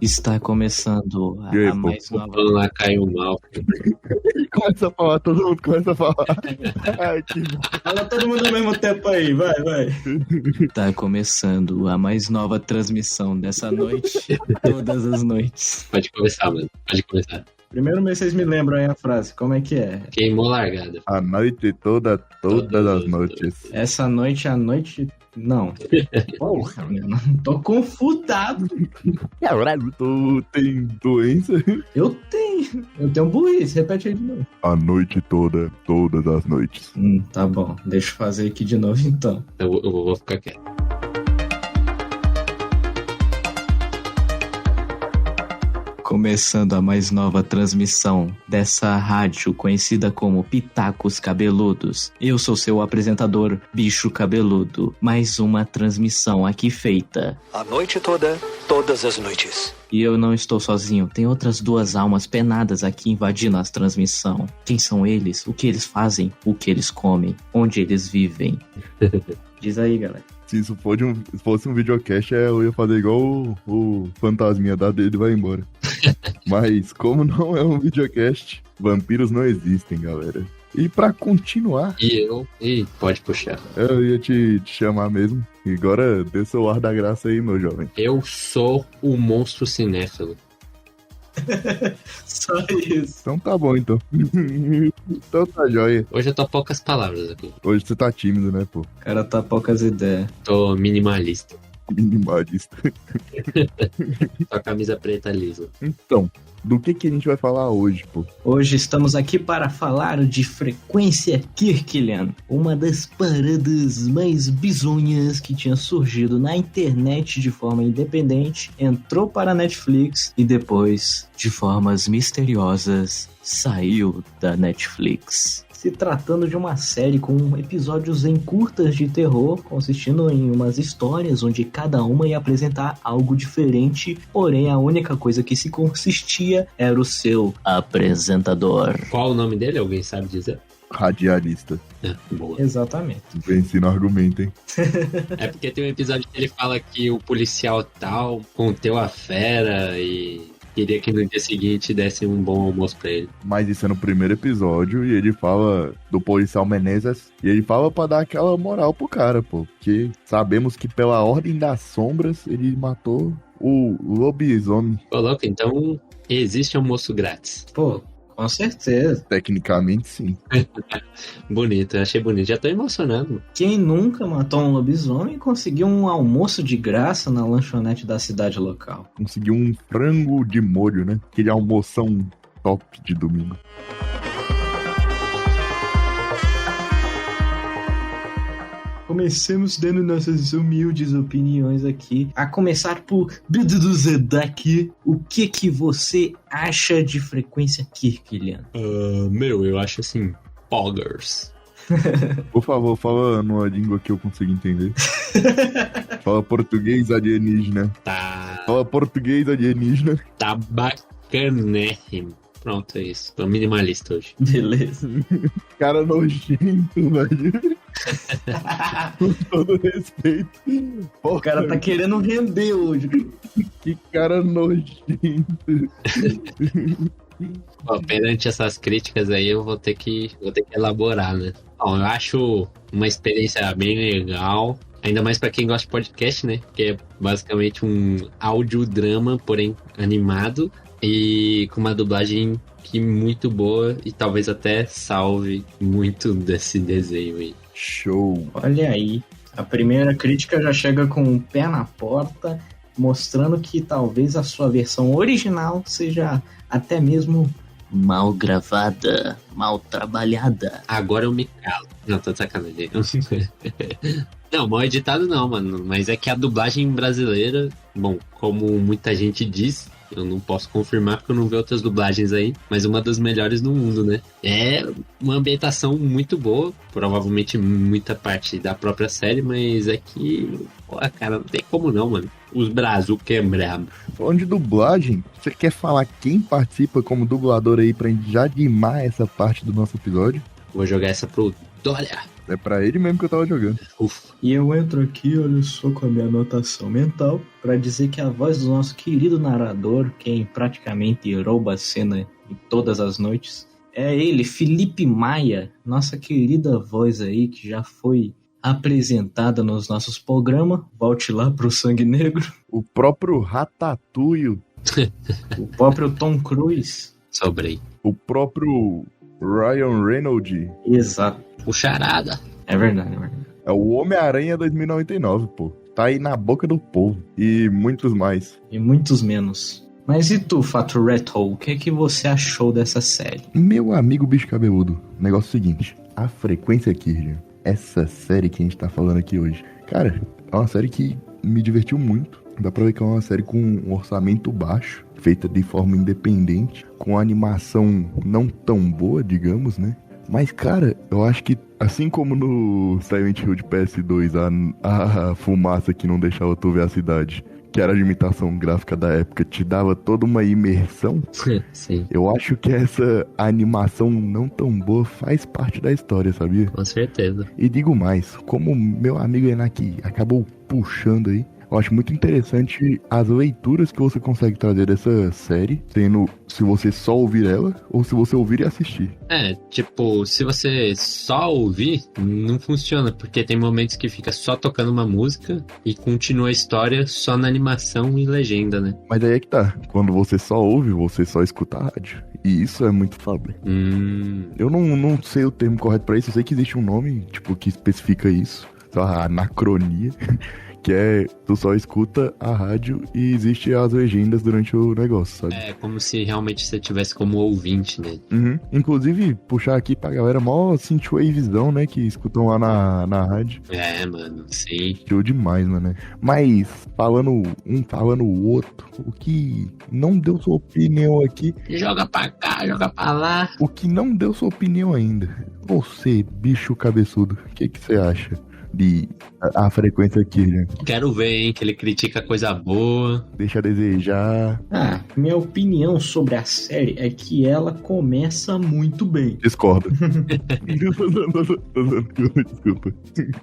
Está começando E aí, a mais pô? nova. Lá caiu mal. Começa a falar, todo mundo começa a falar. Ai, que Fala todo mundo ao mesmo tempo aí, vai. Está começando a mais nova transmissão dessa noite, todas as noites. Pode começar, mano. Pode começar. Primeiro mês vocês me lembram aí a frase, como é que é? Queimou largada. A noite todas as noites. Essa noite, a noite... Não. Porra, mano. Tô confundado. Caralho, tu tem doença? Eu tenho burrice. Repete aí de novo. A noite todas as noites. Tá bom. Deixa eu fazer aqui de novo então. Eu vou ficar quieto. Começando a mais nova transmissão dessa rádio conhecida como Pitacos Cabeludos. Eu sou seu apresentador, Bicho Cabeludo. Mais uma transmissão aqui feita. A noite toda, todas as noites. E eu não estou sozinho, tem outras duas almas penadas aqui invadindo a transmissão. Quem são eles? O que eles fazem? O que eles comem? Onde eles vivem? Diz aí, galera. Se isso fosse um videocast, eu ia fazer igual o fantasminha da dele vai embora. Mas como não é um videocast, vampiros não existem, galera. E pra continuar... Pode puxar. Eu ia te chamar mesmo. E agora dê seu ar da graça aí, meu jovem. Eu sou o monstro cinéfilo. Só isso. Então tá bom, então. Então tá jóia. Hoje eu tô poucas palavras aqui. Hoje você tá tímido, né, pô? O cara tá poucas ideias. Tô minimalista. Minimalista. Só camisa preta lisa. Então, do que a gente vai falar hoje, pô? Hoje estamos aqui para falar de Frequência Kirkland, uma das paradas mais bizonhas que tinha surgido na internet de forma independente, entrou para a Netflix e depois, de formas misteriosas, saiu da Netflix. Se tratando de uma série com episódios em curtas de terror, consistindo em umas histórias onde cada uma ia apresentar algo diferente, porém a única coisa que se consistia era o seu apresentador. Qual o nome dele? Alguém sabe dizer? Radialista. Boa. Exatamente. Venci no argumento, hein? É porque tem um episódio que ele fala que o policial tal conteu a fera e... queria que no dia seguinte desse um bom almoço pra ele. Mas isso é no primeiro episódio e ele fala do policial Menezes e ele fala pra dar aquela moral pro cara, pô. Porque sabemos que pela ordem das sombras ele matou o lobisomem. Ô, louco, então existe almoço grátis. Pô, com certeza. Tecnicamente, sim. Bonito, eu achei bonito. Já tô emocionado. Quem nunca matou um lobisomem e conseguiu um almoço de graça na lanchonete da cidade local? Conseguiu um frango de molho, né? Aquele almoção top de domingo. Comecemos dando nossas humildes opiniões aqui. A começar por Dudu Zedak. O que você acha de Frequência Kirkland? Eu acho assim, poggers. Por favor, fala numa língua que eu consiga entender. Fala português alienígena. Fala português alienígena. Tá bacanérrimo. Pronto, é isso. Tô minimalista hoje. Beleza. Cara nojento, velho. Com todo respeito. O cara tá querendo vender hoje. Que cara nojento. Bom, perante essas críticas aí, eu vou ter que elaborar, né? Bom, eu acho uma experiência bem legal. Ainda mais pra quem gosta de podcast, né? Que é basicamente um audiodrama, porém animado. E com uma dublagem que muito boa e talvez até salve muito desse desenho aí. Show. Olha aí. A primeira crítica já chega com um pé na porta, mostrando que talvez a sua versão original seja até mesmo mal gravada, mal trabalhada. Agora eu me calo. Não, tô de sacanagem. Não, mal editado não, mano. Mas é que a dublagem brasileira, bom, como muita gente diz, eu não posso confirmar porque eu não vi outras dublagens aí, mas uma das melhores do mundo, né? É uma ambientação muito boa, provavelmente muita parte da própria série, mas é que, pô, cara, não tem como não, mano. Os Brazuca é brabo. Falando de dublagem, você quer falar quem participa como dublador aí pra gente já animar essa parte do nosso episódio? Vou jogar essa pro Dória. É pra ele mesmo que eu tava jogando. Ufa. E eu entro aqui, olha só, com a minha anotação mental, pra dizer que a voz do nosso querido narrador, quem praticamente rouba a cena em todas as noites, é ele, Felipe Maia, nossa querida voz aí, que já foi apresentada nos nossos programas. Volte lá pro Sangue Negro. O próprio Ratatouille, O próprio Tom Cruise. Sobrei. o próprio Ryan Reynolds. Exato. O charada. É verdade, é verdade. É o Homem-Aranha 2099, pô. Tá aí na boca do povo. E muitos mais. E muitos menos. Mas e tu, Fato Reto, o que você achou dessa série? Meu amigo bicho cabeludo, negócio é o seguinte. A Frequência Kirlian, essa série que a gente tá falando aqui hoje. Cara, é uma série que me divertiu muito. Dá pra ver que é uma série com um orçamento baixo, feita de forma independente, com animação não tão boa, digamos, né? Mas, cara, eu acho que, assim como no Silent Hill de PS2, a fumaça que não deixava tu ver a cidade, que era a limitação gráfica da época, te dava toda uma imersão, Sim, eu acho que essa animação não tão boa faz parte da história, sabia? com certeza. E digo mais, como meu amigo Enaki acabou puxando aí, eu acho muito interessante as leituras que você consegue trazer dessa série, sendo se você só ouvir ela ou se você ouvir e assistir. É, tipo, se você só ouvir, não funciona, porque tem momentos que fica só tocando uma música e continua a história só na animação e legenda, né? Mas aí é que tá, quando você só ouve, você só escuta a rádio. E isso é muito foda. Eu não sei o termo correto pra isso, eu sei que existe um nome, tipo, que especifica isso. Só a anacronia. Que é, tu só escuta a rádio e existe as legendas durante o negócio, sabe? É como se realmente você tivesse como ouvinte, né? Uhum. Inclusive, puxar aqui pra galera mó synthwavezão, né? Que escutam lá na rádio. É, mano, sim. Show demais, mano. Mas, falando o outro, o que não deu sua opinião aqui, Joga pra cá, joga pra lá. o que não deu sua opinião ainda, você, bicho cabeçudo, o que você acha de a frequência aqui, né? Quero ver, hein, que ele critica coisa boa. Deixa a desejar. Ah, minha opinião sobre a série é que ela começa muito bem. Discordo. Desculpa.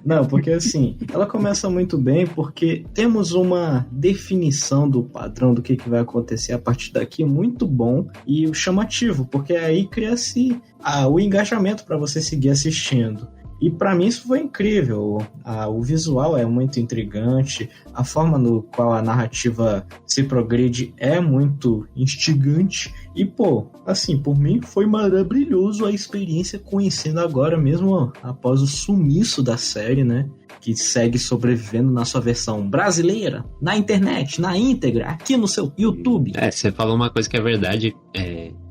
Não, porque assim, ela começa muito bem porque temos uma definição do padrão do que vai acontecer a partir daqui muito bom e chamativo, porque aí cria-se o engajamento para você seguir assistindo. E pra mim isso foi incrível. O visual é muito intrigante, a forma no qual a narrativa se progride é muito instigante. E, pô, assim, por mim foi maravilhoso a experiência conhecendo agora mesmo após o sumiço da série, né? Que segue sobrevivendo na sua versão brasileira, na internet, na íntegra, aqui no seu YouTube. É, você falou uma coisa que é verdade.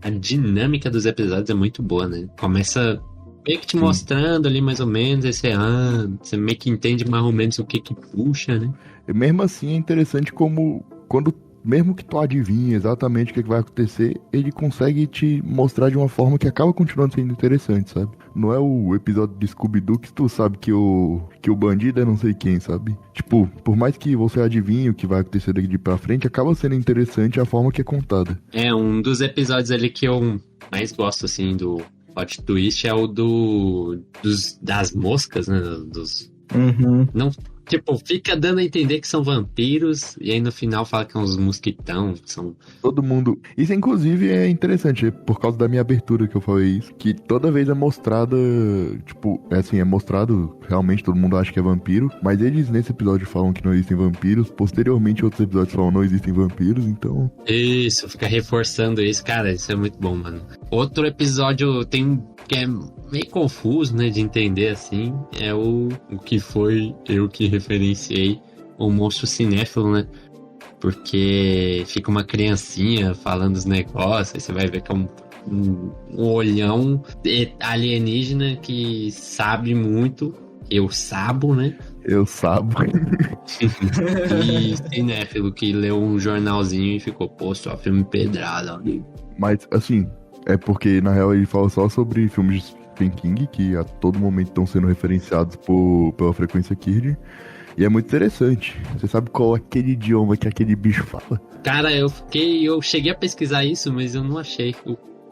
A dinâmica dos episódios é muito boa, né? Começa meio que te mostrando ali mais ou menos, aí você meio que entende mais ou menos o que puxa, né? E mesmo assim é interessante como quando, mesmo que tu adivinhe exatamente o que vai acontecer, ele consegue te mostrar de uma forma que acaba continuando sendo interessante, sabe? Não é o episódio de Scooby-Doo que tu sabe que o bandido é não sei quem, sabe? Tipo, por mais que você adivinhe o que vai acontecer daqui pra frente, acaba sendo interessante a forma que é contada. É, um dos episódios ali que eu mais gosto, assim, do plot twist é o das moscas, né? Uhum. Não, tipo, fica dando a entender que são vampiros e aí no final fala que é uns mosquitão, são... Todo mundo... Isso, inclusive, é interessante, por causa da minha abertura que eu falei isso, que toda vez é mostrada, tipo, é mostrado, realmente todo mundo acha que é vampiro, mas eles nesse episódio falam que não existem vampiros, posteriormente outros episódios falam que não existem vampiros, então... Isso, fica reforçando isso, cara, isso é muito bom, mano. Outro episódio tem que é meio confuso, né, de entender, assim, é o que foi eu que referenciei o monstro cinéfilo, né? Porque fica uma criancinha falando os negócios, aí você vai ver que é um olhão alienígena que sabe muito, eu sabo, né? Eu sabo. E cinéfilo que leu um jornalzinho e ficou, pô, só filme pedrada. Mas, assim, é porque, na real, ele fala só sobre filmes de Stephen King, que a todo momento estão sendo referenciados pela frequência Kirlian. E é muito interessante. Você sabe qual é aquele idioma que aquele bicho fala? Cara, eu cheguei a pesquisar isso, mas eu não achei.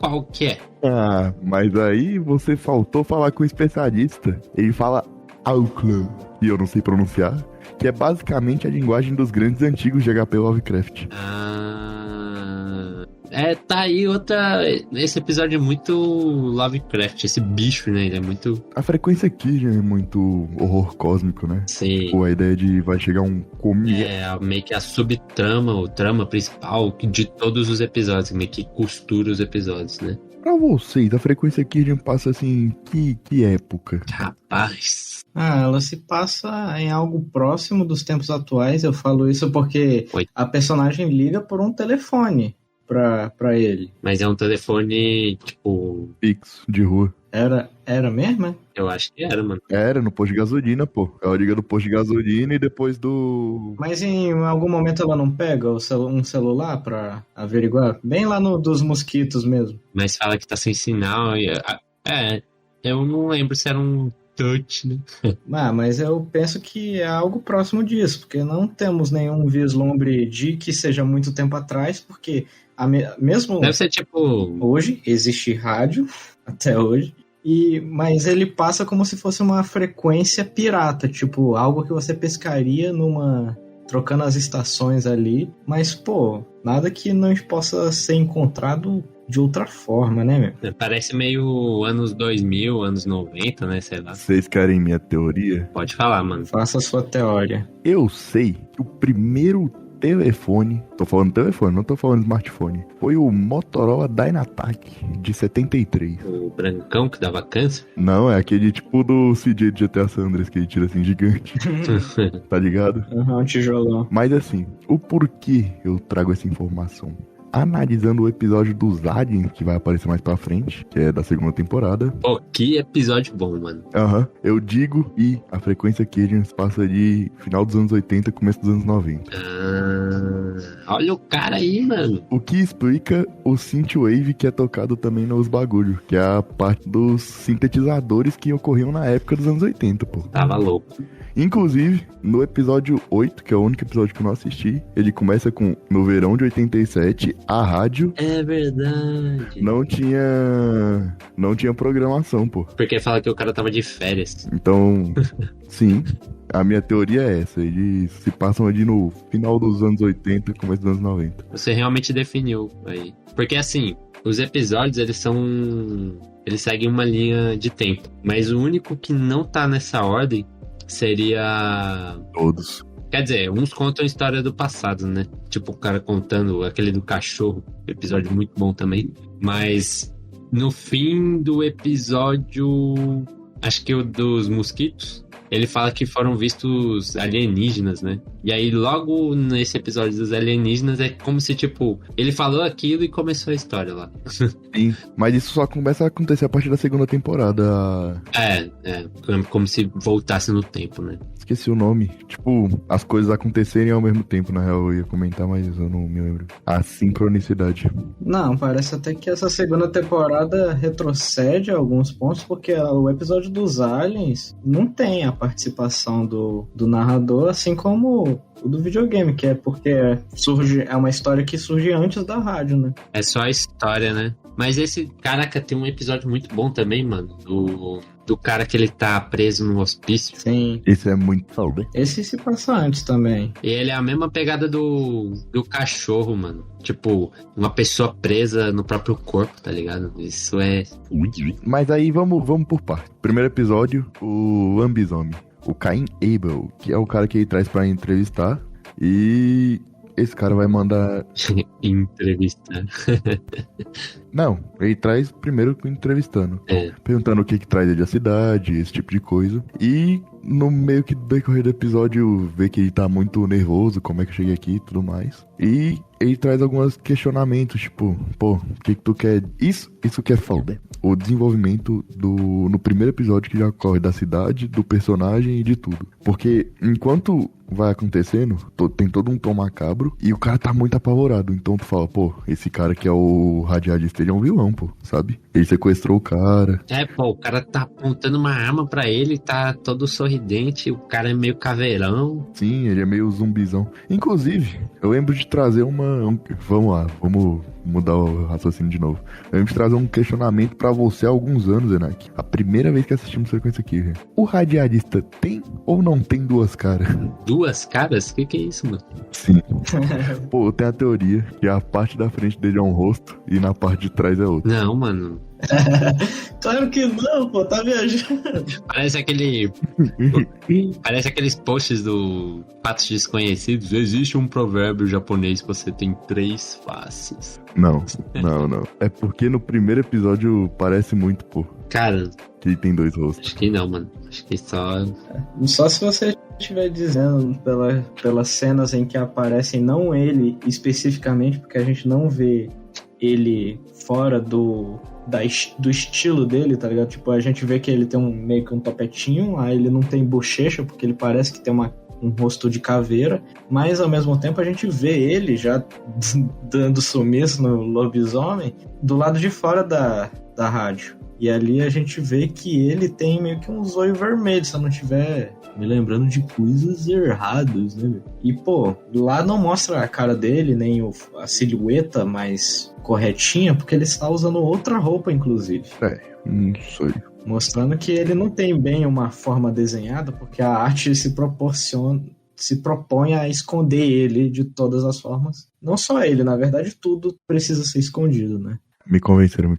qual que é? Ah, mas aí você faltou falar com o especialista. Ele fala Auckland, e eu não sei pronunciar, que é basicamente a linguagem dos grandes antigos de HP Lovecraft. Tá aí esse episódio é muito Lovecraft, esse bicho, né? Ele é muito... A frequência aqui já é muito horror cósmico, né? Sim. Pô, a ideia de vai chegar um comi... Meio que a subtrama, o trama principal de todos os episódios, meio que costura os episódios, né? Pra vocês, a frequência aqui já passa assim, que época? Rapaz... ela se passa em algo próximo dos tempos atuais. Eu falo isso porque a personagem liga por um telefone pra ele. Mas é um telefone, tipo... fixo, de rua. Era mesmo, é? Eu acho que era, mano. Era no posto de gasolina, pô. Ela liga do posto de gasolina e depois do... Mas em algum momento ela não pega um celular pra averiguar? Bem lá no dos mosquitos mesmo. Mas fala que tá sem sinal. Eu não lembro se era um touch, né? Mas eu penso que é algo próximo disso, porque não temos nenhum vislumbre de que seja muito tempo atrás, porque mesmo Deve ser tipo... hoje existe rádio, até hoje, mas ele passa como se fosse uma frequência pirata, tipo, algo que você pescaria trocando as estações ali, mas, pô, nada que não possa ser encontrado de outra forma, né, meu? Parece meio anos 2000, anos 90, né, sei lá. Vocês querem minha teoria? Pode falar, mano. Faça a sua teoria. Eu sei que o primeiro telefone, tô falando telefone, não tô falando smartphone, foi o Motorola Dynatac de 73. O brancão que dava câncer? Não, é aquele tipo do CJ de GTA San Andreas que ele tira assim gigante, tá ligado? Um tijolão. Mas assim, o porquê eu trago essa informação? Analisando o episódio dos Aliens, que vai aparecer mais pra frente, que é da segunda temporada. Pô, que episódio bom, mano. Eu digo, e a frequência Cajun passa de final dos anos 80 começo dos anos 90. Olha o cara aí, mano. O que explica o synthwave que é tocado também nos bagulhos, que é a parte dos sintetizadores que ocorriam na época dos anos 80, pô. Tava louco. Inclusive, no episódio 8, que é o único episódio que eu não assisti, ele começa com, no verão de 87, a rádio... É verdade. Não tinha programação, pô. Porque fala que o cara tava de férias. Então, sim, a minha teoria é essa. Eles se passam ali no final dos anos 80, começo dos anos 90. Você realmente definiu aí. Porque assim, os episódios, eles seguem uma linha de tempo. Mas o único que não tá nessa ordem seria... Todos. Quer dizer, uns contam a história do passado, né? Tipo o cara contando aquele do cachorro. Episódio muito bom também. Mas no fim do episódio, acho que o dos mosquitos, ele fala que foram vistos alienígenas, né? E aí logo nesse episódio dos alienígenas é como se, tipo, ele falou aquilo e começou a história lá. Sim, mas isso só começa a acontecer a partir da segunda temporada. Como se voltasse no tempo, né? Esqueci o nome. Tipo, as coisas acontecerem ao mesmo tempo, na real, eu ia comentar, mas eu não me lembro. A sincronicidade. Não, parece até que essa segunda temporada retrocede alguns pontos, porque o episódio dos aliens não tem a participação do narrador, assim como o do videogame, que é porque é uma história que surge antes da rádio, né? É só a história, né? Mas caraca, tem um episódio muito bom também, mano, do cara que ele tá preso no hospício. Sim. Esse é muito foda. Esse se passa antes também. E ele é a mesma pegada do cachorro, mano. Tipo, uma pessoa presa no próprio corpo, tá ligado? Isso é... Mas aí vamos por parte. Primeiro episódio, o lambisomem. O Cain Abel, que é o cara que ele traz pra entrevistar. E esse cara vai mandar... Entrevistar. Não, ele traz primeiro entrevistando. Perguntando o que traz ele da cidade, esse tipo de coisa. E no meio que do decorrer do episódio, vê que ele tá muito nervoso, como é que eu cheguei aqui e tudo mais. E ele traz alguns questionamentos, tipo, pô, o que tu quer? Isso que é foda. O desenvolvimento no primeiro episódio que já ocorre da cidade, do personagem e de tudo. Porque enquanto vai acontecendo, tem todo um tom macabro e o cara tá muito apavorado. Então tu fala, pô, esse cara que é o radialista, ele é um vilão, pô, sabe? Ele sequestrou o cara. O cara tá apontando uma arma pra ele, tá todo sorridente, o cara é meio caveirão. Sim, ele é meio zumbizão. Inclusive, eu lembro de trazer vamos lá, vamos mudar o raciocínio de novo. Eu vim trazer um questionamento pra você há alguns anos, Enak. A primeira vez que assistimos Frequência aqui, velho. O radialista tem ou não tem duas caras? Duas caras? O que é isso, mano? Sim. Pô, eu tenho a teoria que a parte da frente dele é um rosto e na parte de trás é outro. Não, mano. Claro que não, pô, tá viajando. Parece aqueles posts do Fatos Desconhecidos. Existe um provérbio japonês que você tem 3 faces. Não. É porque no primeiro episódio parece muito, pô. Cara, Que ele tem 2 rostos. acho que não, mano. Acho que só... Só se você estiver dizendo pelas cenas em que aparecem, não ele especificamente, porque a gente não vê ele fora do estilo dele, tá ligado? Tipo, a gente vê que ele tem meio que um topetinho, aí ele não tem bochecha, porque ele parece que tem um rosto de caveira, mas ao mesmo tempo a gente vê ele já dando sumiço no lobisomem do lado de fora da rádio. E ali a gente vê que ele tem meio que um zóio vermelho, se eu não tiver me lembrando de coisas erradas, né? E, pô, lá não mostra a cara dele, nem a silhueta mais corretinha, porque ele está usando outra roupa, inclusive. Não sei. Mostrando que ele não tem bem uma forma desenhada, porque a arte se propõe a esconder ele de todas as formas. Não só ele, na verdade, tudo precisa ser escondido, né? Me convenceram.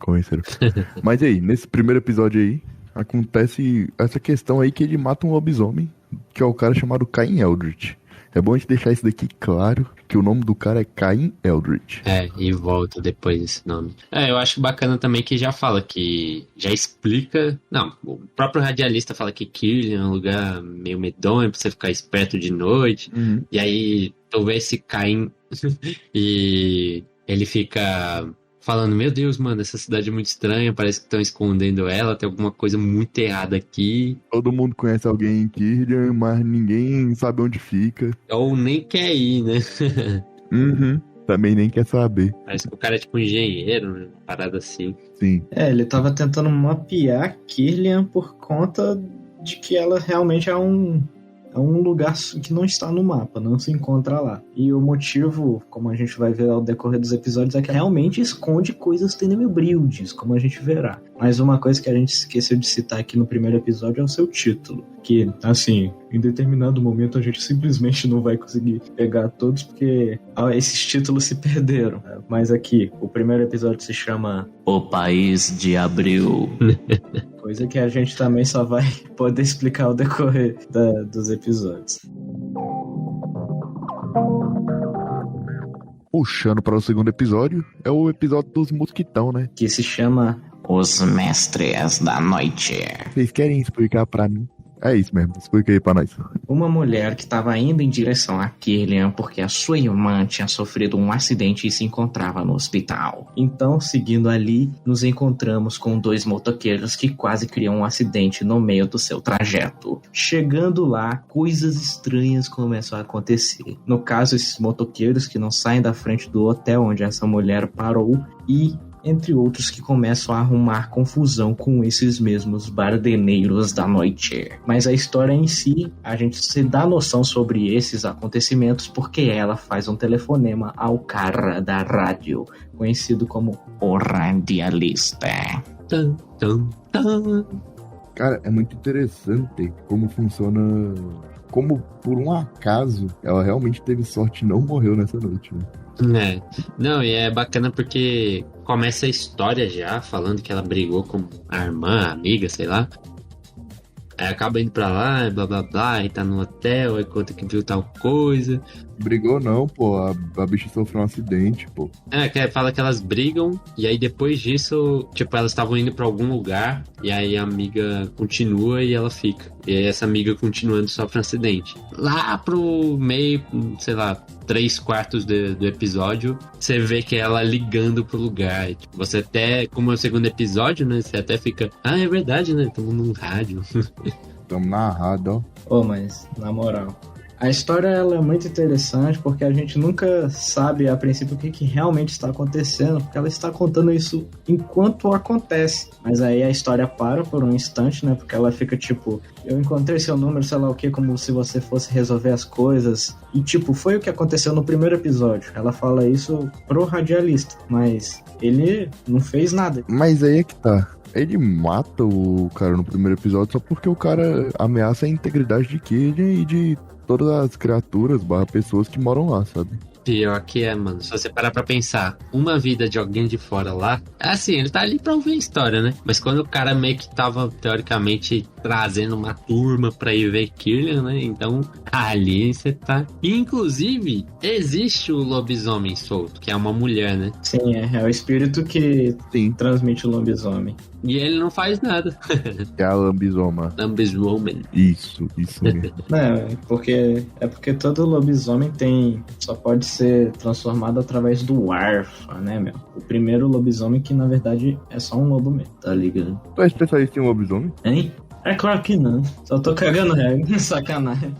Mas aí, nesse primeiro episódio aí, acontece essa questão aí que ele mata um lobisomem, que é o cara chamado Cain Eldritch. É bom a gente deixar isso daqui claro, que o nome do cara é Cain Eldritch. E volta depois desse nome. Eu acho bacana também que já fala que... Já explica... Não, o próprio radialista fala que Kirlian é um lugar meio medonho pra você ficar esperto de noite. E aí, tu vê esse Cain e ele fica... falando, meu Deus, mano, essa cidade é muito estranha, parece que estão escondendo ela, tem alguma coisa muito errada aqui. Todo mundo conhece alguém em Kirlian, mas ninguém sabe onde fica. Ou nem quer ir, né? Também nem quer saber. Parece que o cara é tipo um engenheiro, né? Uma parada assim. Sim. Ele tava tentando mapear Kirlian por conta de que ela realmente é um lugar que não está no mapa, não se encontra lá. E o motivo, como a gente vai ver ao decorrer dos episódios, é que realmente esconde coisas tenebrildes, como a gente verá. Mas uma coisa que a gente esqueceu de citar aqui no primeiro episódio é o seu título. Que, assim, em determinado momento a gente simplesmente não vai conseguir pegar todos, porque esses títulos se perderam. Mas aqui, o primeiro episódio se chama O País de Abril. Coisa que a gente também só vai poder explicar ao decorrer dos episódios. Puxando para o segundo episódio, é o episódio dos mosquitão, né? Que se chama Os Mestres da Noite. Vocês querem explicar pra mim? É isso mesmo, explica aí pra nós. Uma mulher que estava indo em direção a Kirlian porque a sua irmã tinha sofrido um acidente e se encontrava no hospital. Então, seguindo ali, nos encontramos com 2 motoqueiros que quase criam um acidente no meio do seu trajeto. Chegando lá, coisas estranhas começam a acontecer. No caso, esses motoqueiros que não saem da frente do hotel onde essa mulher parou e... entre outros que começam a arrumar confusão com esses mesmos bardeneiros da noite. Mas a história em si, a gente se dá noção sobre esses acontecimentos porque ela faz um telefonema ao cara da rádio, conhecido como o radialista. Cara, é muito interessante como funciona... Como, por um acaso, ela realmente teve sorte e não morreu nessa noite, né? Não, e é bacana porque começa a história já falando que ela brigou com a irmã, a amiga, sei lá. Aí acaba indo pra lá, blá blá blá, e tá no hotel, aí conta que viu tal coisa. Brigou não, pô, a bicha sofreu um acidente, pô. Que fala que elas brigam, e aí depois disso, tipo, elas estavam indo pra algum lugar, e aí a amiga continua e ela fica. E aí essa amiga continuando sofre um acidente. Lá pro meio, sei lá, 3/4 do episódio, você vê que ela ligando pro lugar. E, tipo, você até, como é o segundo episódio, né, você até fica, é verdade, né, estamos num rádio. Tamo na rádio, ó. Mas, na moral, A história ela é muito interessante porque a gente nunca sabe a princípio o que realmente está acontecendo, porque ela está contando isso enquanto acontece. Mas aí a história para por um instante, né? Porque ela fica tipo, eu encontrei seu número, sei lá o que, como se você fosse resolver as coisas. E tipo, foi o que aconteceu no primeiro episódio. Ela fala isso pro radialista, mas ele não fez nada. Mas aí é que tá. Ele mata o cara no primeiro episódio só porque o cara ameaça a integridade de Killian e de todas as criaturas, pessoas que moram lá, sabe? Pior que é, mano. Se você parar pra pensar, uma vida de alguém de fora lá, assim, ele tá ali pra ouvir a história, né? Mas quando o cara meio que tava, teoricamente, trazendo uma turma pra ir ver Killian, né? Então, ali você tá... Inclusive, existe o lobisomem solto, que é uma mulher, né? Sim, é o espírito que Sim. transmite o lobisomem. E ele não faz nada. É a lambisoma. Lambiswoman. Isso mesmo. Porque todo lobisomem só pode ser transformado através do Arfa, né, meu? O primeiro lobisomem que, na verdade, é só um lobo mesmo, tá ligado? Tu é especialista em lobisomem? Hein? É claro que não. Só tô cagando regra. Sacanagem.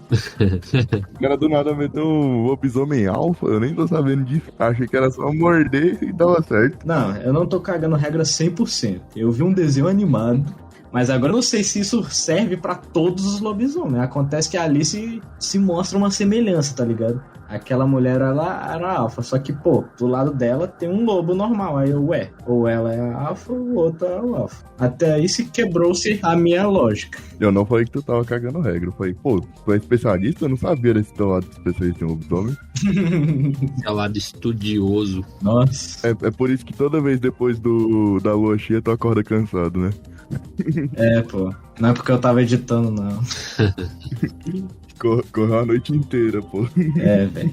O cara do nada meteu um lobisomem alfa, eu nem tô sabendo disso. Achei que era só morder e dava certo. Não, eu não tô cagando regra 100%. Eu vi um desenho animado, mas agora eu não sei se isso serve pra todos os lobisomens. Acontece que ali se mostra uma semelhança, tá ligado? Aquela mulher, ela era alfa, só que, pô, do lado dela tem um lobo normal. Aí eu, ou ela é a alfa, ou o outro é o alfa. Até aí se quebrou-se a minha lógica. Eu não falei que tu tava cagando regra. Eu falei, pô, tu é especialista? Eu não sabia desse teu lado de especialista em lobisomem. É o lado estudioso. Nossa. É por isso que toda vez depois da lua cheia tu acorda cansado, né? É, pô. Não é porque eu tava editando, não. Correu a noite inteira, pô. É, velho.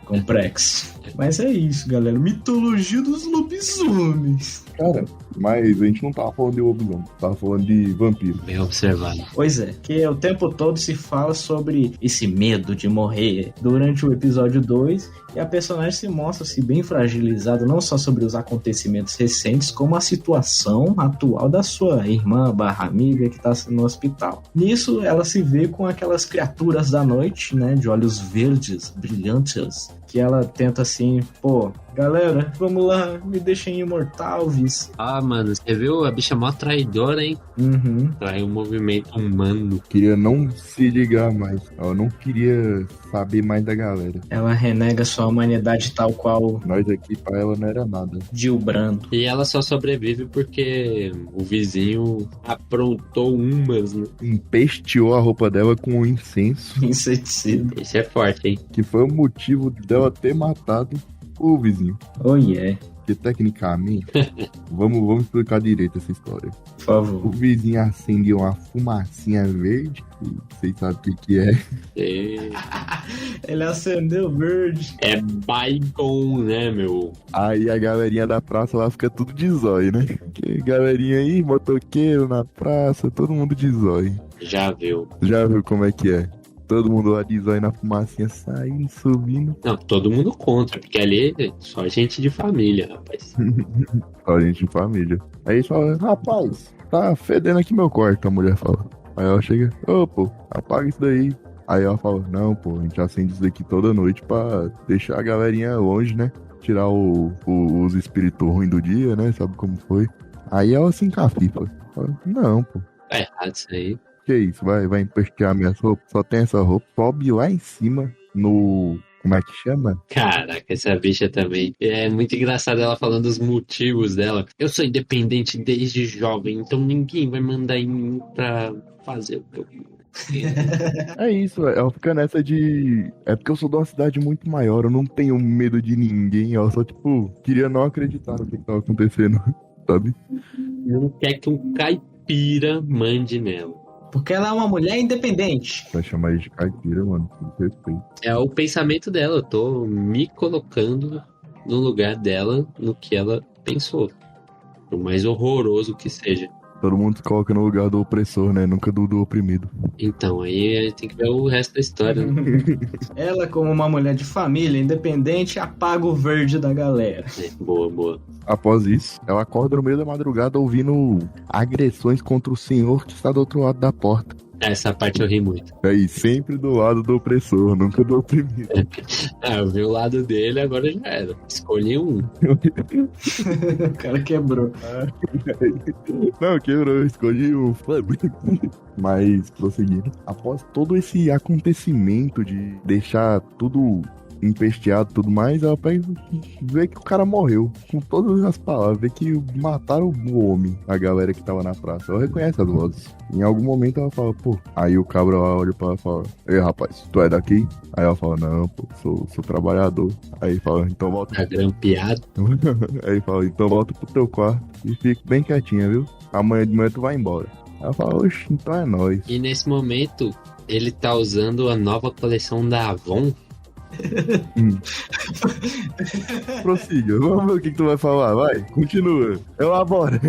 Complexo. Mas é isso, galera. Mitologia dos lobisomens. Cara, mas a gente não tava falando de lobisomem, tava falando de vampiro. Bem observado. Pois é, que o tempo todo se fala sobre esse medo de morrer durante o episódio 2 e a personagem se mostra-se bem fragilizada, não só sobre os acontecimentos recentes, como a situação atual da sua irmã/amiga que tá no hospital. Nisso, ela se vê com aquelas criaturas da noite, né, de olhos verdes, brilhantes, que ela tenta assim, pô, galera, vamos lá, me deixem imortal, vis. Ah, mano, você viu? A bicha mó traidora, hein? Uhum. Trai um movimento humano. Queria não se ligar mais. Ela não queria saber mais da galera. Ela renega sua humanidade tal qual Nós aqui pra ela não era nada. Gil Brando. E ela só sobrevive porque o vizinho aprontou umas, né? Empesteou a roupa dela com um incenso, Inseticida. Esse é forte, hein? que foi o motivo dela ter matado o vizinho. Oh yeah, Porque tecnicamente, vamos explicar direito essa história. por O favor. vizinho acendeu uma fumacinha verde, que vocês sabem o que é. É, Ele acendeu verde. é bygone, né, meu? Aí a galerinha da praça lá fica tudo de zóio, né? Que galerinha aí, motoqueiro na praça, todo mundo de zóio. Já viu. Já viu como é que é? Todo mundo lá de zóio na fumacinha, saindo, subindo. Não, todo mundo contra, porque ali é só gente de família, rapaz. Ó, gente de família. Aí eles falam, rapaz, tá fedendo aqui meu quarto, a mulher fala. Aí ela chega, ô pô, apaga isso daí. Aí ela fala, não pô, a gente acende isso daqui toda noite pra deixar a galerinha longe, né? Tirar os espíritos ruins do dia, né? Sabe como foi? Aí ela se encafifa. Fala, não pô, Tá errado isso aí. que isso, vai empestear minhas roupas? Só tem essa roupa. Sobe lá em cima no... Como é que chama? Caraca, essa bicha também. É muito engraçado ela falando os motivos dela. Eu sou independente desde jovem, então ninguém vai mandar em mim pra fazer o que eu É isso, ela fica nessa de... É porque eu sou de uma cidade muito maior, eu não tenho medo de ninguém. Ela só, tipo, queria não acreditar no que tava acontecendo, sabe? não quer que um caipira mande nela. Porque ela é uma mulher independente. Vai chamar ele de caipira, mano, com respeito. É o pensamento dela. Eu tô me colocando no lugar dela, no que ela pensou. Por mais horroroso que seja. Todo mundo se coloca no lugar do opressor, né? Nunca do oprimido. Então, aí tem que ver o resto da história, né? Ela, como uma mulher de família independente, apaga o verde da galera. É, boa, boa. Após isso, ela acorda no meio da madrugada ouvindo agressões contra o senhor que está do outro lado da porta. Essa parte eu ri muito. Aí, sempre do lado do opressor, nunca do oprimido. Eu vi o lado dele, agora já era. Escolhi um. O cara quebrou. Não, quebrou, eu escolhi o. Mas, prosseguindo, após todo esse acontecimento de deixar tudo empesteado e tudo mais, ela pega e vê que o cara morreu. Com todas as palavras, vê que mataram o homem, a galera que tava na praça. Ela reconhece as vozes. Em algum momento ela fala, pô. Aí o cabra olha pra ela e fala, ei rapaz, tu é daqui? Aí ela fala, não, pô, sou trabalhador. Aí fala, então volta. Tá grampeado. Aí fala, então volta pro teu quarto e fica bem quietinha, viu? Amanhã de manhã tu vai embora. Ela fala, oxe, então é nóis. E nesse momento, ele tá usando a nova coleção da Avon. Prossiga, vamos ver o que tu vai falar, vai, continua, elabora.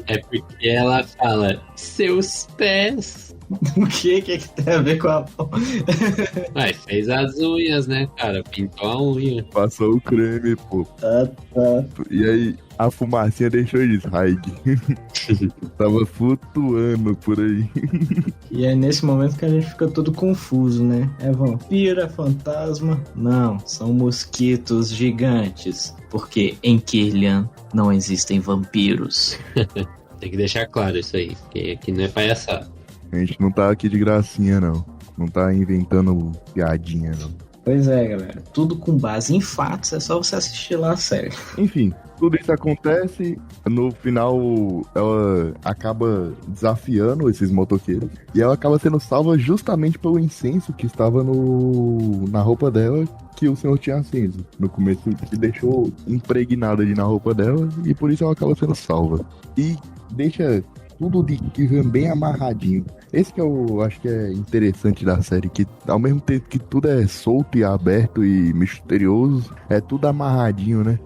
É porque ela fala, seus pés. O que tem a ver com a... Ué, fez as unhas, né, cara? Pintou a unha. Passou o creme, pô. Tá. E aí, a fumacinha deixou isso, Raig. Tava flutuando por aí. E é nesse momento que a gente fica todo confuso, né? É vampiro, é fantasma? Não, são mosquitos gigantes. Porque em Kirlian não existem vampiros. Tem que deixar claro isso aí, porque aqui não é palhaçada. A gente não tá aqui de gracinha, não. Não tá inventando piadinha, não. Pois é, galera. Tudo com base em fatos, é só você assistir lá a série. Enfim, tudo isso acontece. No final, ela acaba desafiando esses motoqueiros. E ela acaba sendo salva justamente pelo incenso que estava na roupa dela, que o senhor tinha aceso. No começo, que deixou impregnada ali na roupa dela. E por isso ela acaba sendo salva. E deixa tudo de Kirlian bem amarradinho. Esse que eu acho que é interessante da série, que ao mesmo tempo que tudo é solto e aberto e misterioso, é tudo amarradinho, né?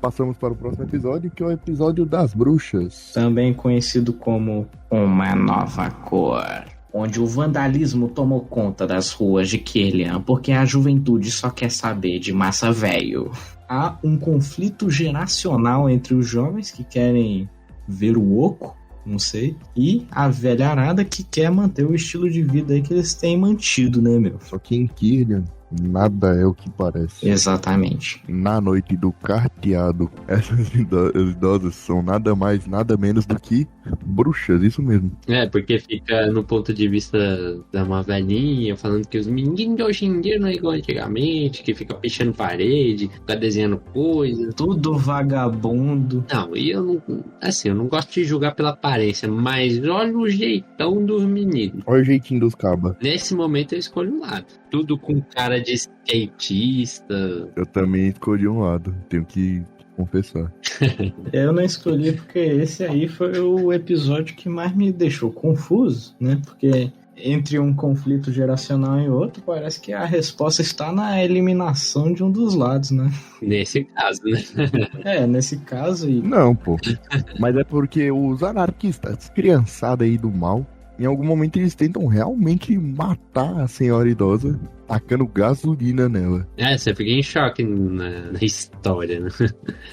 Passamos para o próximo episódio, que é o episódio das bruxas. Também conhecido como Uma Nova Cor. Onde o vandalismo tomou conta das ruas de Kirlian, porque a juventude só quer saber de massa velho. Há um conflito geracional entre os jovens que querem ver o oco, não sei, e a velharada que quer manter o estilo de vida aí que eles têm mantido, né, meu? Só que em Kirlian, nada é o que parece. Exatamente. Na noite do carteado, essas idosas são nada mais, nada menos do que bruxas, isso mesmo. É, porque fica no ponto de vista da uma velhinha falando que os meninos de hoje em dia não é igual antigamente, que fica pichando parede, fica desenhando coisa. Tudo vagabundo. Não, e eu não. Assim, eu não gosto de julgar pela aparência, mas olha o jeitão dos meninos. Olha o jeitinho dos cabas. Nesse momento eu escolho um lado. Tudo com cara de skatista. Eu também escolhi um lado, tenho que confessar. Eu não escolhi porque esse aí foi o episódio que mais me deixou confuso, né? Porque entre um conflito geracional e outro, parece que a resposta está na eliminação de um dos lados, né? Nesse caso, né? Nesse caso. Não, pô. Mas é porque os anarquistas, criançada aí do mal, em algum momento eles tentam realmente matar a senhora idosa, tacando gasolina nela. Você fica em choque na história, né?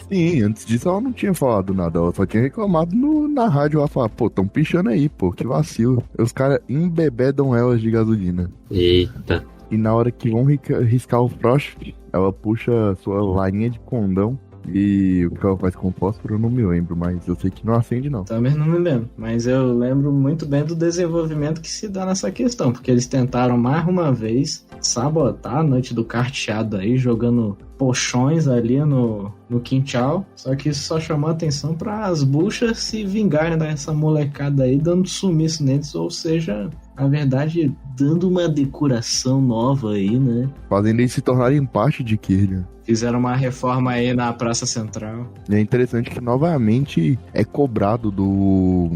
Sim, antes disso ela não tinha falado nada, ela só tinha reclamado na rádio. Ela falava, pô, tão pichando aí, pô, que vacilo. Os caras embebedam elas de gasolina. Eita. E na hora que vão riscar o frost, ela puxa a sua larinha de condão. E o que ela faz com fósforo eu não me lembro, mas eu sei que não acende não. Também não me lembro, mas eu lembro muito bem do desenvolvimento que se dá nessa questão, porque eles tentaram mais uma vez sabotar a noite do carteado aí, jogando pochões ali no quintal, só que isso só chamou a atenção para as buchas se vingarem dessa molecada aí, dando sumiço neles, ou seja, na verdade, dando uma decoração nova aí, né? Fazendo eles se tornarem parte de Kirlian. Fizeram uma reforma aí na Praça Central. E é interessante que novamente é cobrado do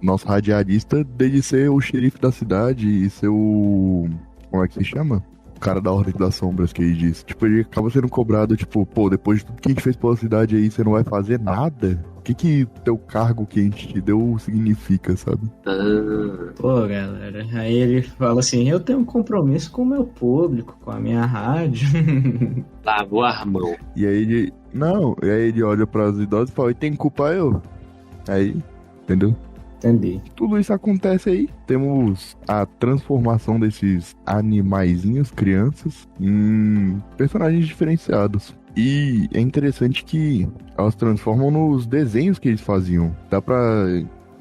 nosso radialista dele ser o xerife da cidade e ser o... Como é que se chama? O cara da Ordem das Sombras, que ele disse. Tipo, ele acaba sendo cobrado, tipo, pô, depois de tudo que a gente fez pela cidade aí, você não vai fazer nada? que teu cargo que a gente te deu significa, sabe? Pô, galera, aí ele fala assim, eu tenho um compromisso com o meu público, com a minha rádio. Lavou a mão. E aí ele... Não, e aí ele olha pras idosas e fala, e tem culpa eu? Aí, entendeu? Entendi. Tudo isso acontece aí. Temos a transformação desses animaizinhos, crianças, em personagens diferenciados. E é interessante que elas transformam nos desenhos que eles faziam. Dá pra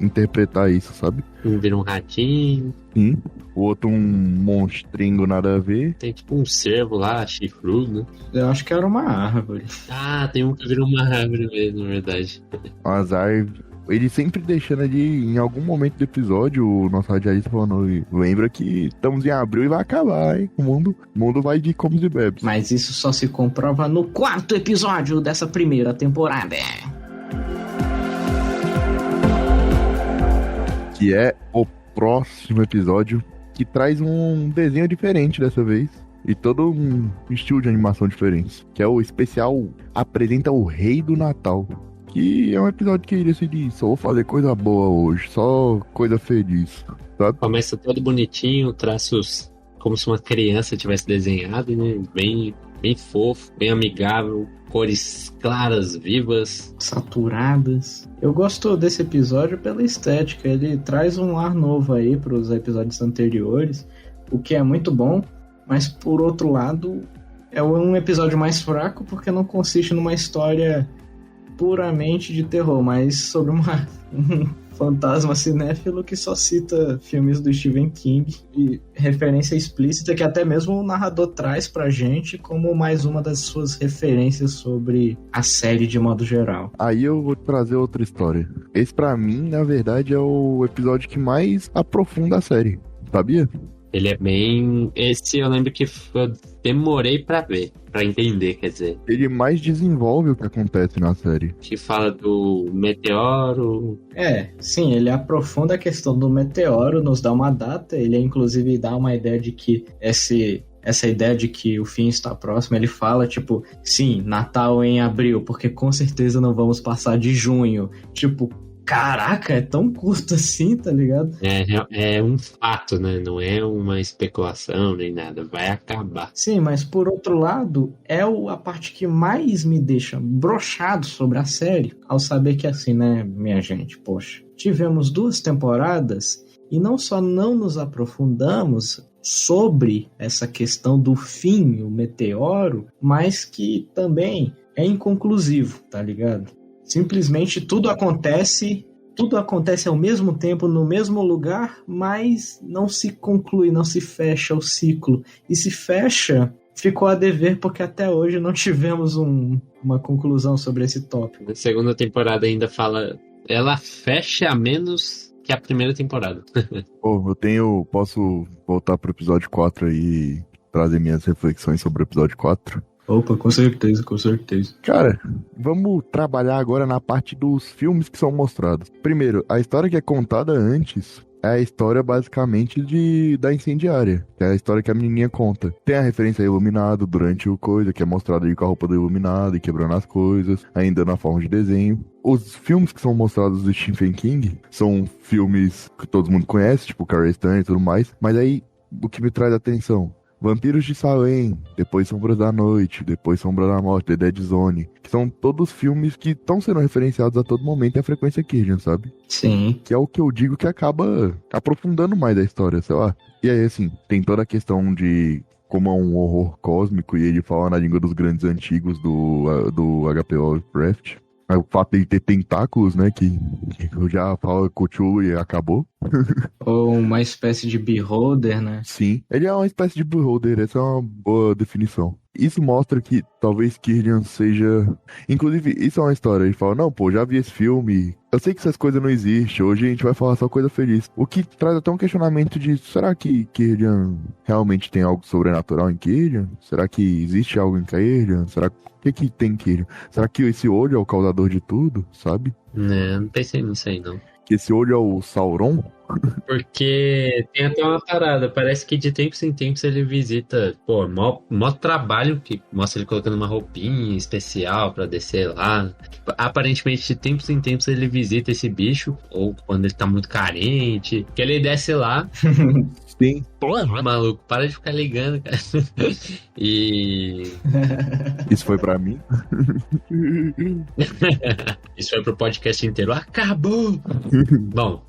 interpretar isso, sabe? Um vira um ratinho. Sim. O outro um monstrinho nada a ver. Tem tipo um cervo lá, chifrudo, né? Eu acho que era uma árvore. Ah, tem um que vira uma árvore mesmo, na verdade. Umas árvores. Ele sempre deixando ali, em algum momento do episódio, o nosso radialista falando, lembra que estamos em abril e vai acabar, hein? O mundo vai de comes e bebes. Mas isso só se comprova no 4º episódio dessa primeira temporada. Que é o próximo episódio, que traz um desenho diferente dessa vez. E todo um estilo de animação diferente. Que é o especial Apresenta o Rei do Natal. Que é um episódio que ele decide, só vou fazer coisa boa hoje, só coisa feliz, sabe? Começa todo bonitinho, traços como se uma criança tivesse desenhado, né? Bem fofo, bem amigável, cores claras, vivas. Saturadas. Eu gosto desse episódio pela estética, ele traz um ar novo aí pros episódios anteriores, o que é muito bom, mas por outro lado, é um episódio mais fraco porque não consiste numa história puramente de terror, mas sobre um fantasma cinéfilo que só cita filmes do Stephen King e referência explícita que até mesmo o narrador traz pra gente como mais uma das suas referências sobre a série de modo geral. Aí eu vou trazer outra história. Esse pra mim, na verdade, é o episódio que mais aprofunda a série, sabia? Ele é bem... Esse eu lembro que eu demorei pra ver, pra entender, quer dizer. Ele mais desenvolve o que acontece na série. Que fala do meteoro. Sim, ele aprofunda a questão do meteoro, nos dá uma data, ele inclusive dá uma ideia de que essa ideia de que o fim está próximo, ele fala, tipo, sim, Natal em abril, porque com certeza não vamos passar de junho. Tipo, caraca, é tão curto assim, tá ligado? É um fato, né? Não é uma especulação nem nada. Vai acabar. Sim, mas por outro lado, é a parte que mais me deixa broxado sobre a série, ao saber que assim, né, minha gente, poxa, tivemos 2 temporadas e não só não nos aprofundamos sobre essa questão do fim, o meteoro, mas que também é inconclusivo, tá ligado? Simplesmente tudo acontece ao mesmo tempo, no mesmo lugar, mas não se conclui, não se fecha o ciclo. E se fecha, ficou a dever porque até hoje não tivemos uma conclusão sobre esse tópico. Na segunda temporada ainda fala... Ela fecha a menos que a primeira temporada. Posso voltar pro episódio 4 aí e trazer minhas reflexões sobre o episódio 4? Opa, com certeza, com certeza. Cara, vamos trabalhar agora na parte dos filmes que são mostrados. Primeiro, a história que é contada antes é a história basicamente da Incendiária, que é a história que a menininha conta. Tem a referência a Iluminado durante o coisa, que é mostrado aí com a roupa do Iluminado e quebrando as coisas, ainda na forma de desenho. Os filmes que são mostrados do Stephen King são filmes que todo mundo conhece, tipo Carrie Stan e tudo mais, mas aí o que me traz atenção... Vampiros de Salem, depois Sombras da Noite, depois Sombra da Morte, The Dead Zone, que são todos filmes que estão sendo referenciados a todo momento em a frequência Kirlian, sabe? Sim. Que é o que eu digo que acaba aprofundando mais a história, sei lá. E aí, assim, tem toda a questão de como é um horror cósmico e ele fala na língua dos grandes antigos do H.P. Lovecraft. O fato de ter tentáculos, né, que eu já falo Cthulhu e acabou. Ou uma espécie de beholder, né? Sim, ele é uma espécie de beholder, essa é uma boa definição. Isso mostra que talvez Kirlian seja... Inclusive, isso é uma história, ele fala, não, pô, já vi esse filme, eu sei que essas coisas não existem, hoje a gente vai falar só coisa feliz. O que traz até um questionamento de, será que Kirlian realmente tem algo sobrenatural em Kirlian? Será que existe algo em Kirlian? Será que tem Kirlian? Será que esse olho é o causador de tudo, sabe? Não pensei nisso aí, não. Que esse olho é o Sauron, Porque tem até uma parada, parece que de tempos em tempos ele visita, pô, mó trabalho que mostra ele colocando uma roupinha especial pra descer lá. Aparentemente de tempos em tempos ele visita esse bicho, ou quando ele tá muito carente, que ele desce lá. Sim. Porra, maluco, para de ficar ligando, cara. E Isso foi pra mim. isso foi pro podcast inteiro. Acabou! Bom,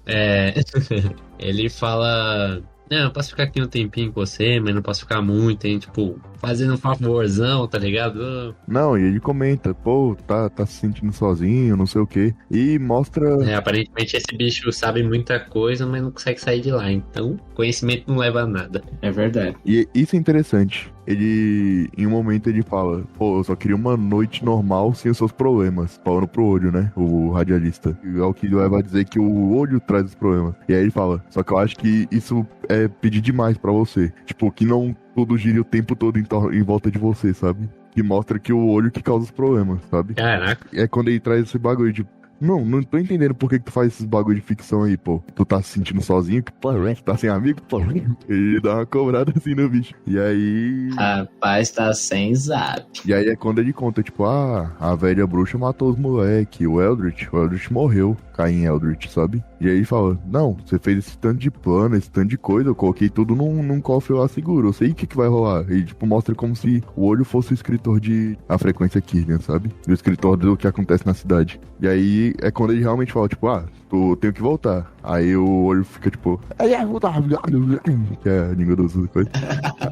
ele fala... Não, eu posso ficar aqui um tempinho com você, mas não posso ficar muito, hein? Tipo, fazendo um favorzão, tá ligado? Não, e ele comenta, pô, tá se sentindo sozinho, não sei o quê. E mostra. Aparentemente esse bicho sabe muita coisa, mas não consegue sair de lá. Então, conhecimento não leva a nada. É verdade. E isso é interessante. Ele, em um momento, ele fala, pô, eu só queria uma noite normal sem os seus problemas. Falando pro olho, né? O radialista. E é o que leva a dizer que o olho traz os problemas. E aí ele fala, só que eu acho que isso é pedir demais pra você. Tipo, que não tudo gire o tempo todo em volta de você, sabe? Que mostra que o olho que causa os problemas, sabe? Caraca. É quando ele traz esse bagulho de... Não tô entendendo por que tu faz esses bagulho de ficção aí, pô. Tu tá se sentindo sozinho, que pô, tu tá sem amigo, pô. Ele dá uma cobrada assim no bicho. E aí... Rapaz, tá sem zap. E aí é quando ele conta, tipo, a velha bruxa matou os moleque, o Eldritch morreu, Caim Eldritch, sabe? E aí ele fala, não, você fez esse tanto de plano, esse tanto de coisa, eu coloquei tudo num cofre lá seguro, eu sei o que vai rolar. E, tipo, mostra como se o olho fosse o escritor de A Frequência Kirlian, sabe? O escritor do que acontece na cidade. E aí é quando ele realmente fala, tipo, eu tenho que voltar. Aí o olho fica, tipo... Que é a língua dos coisas.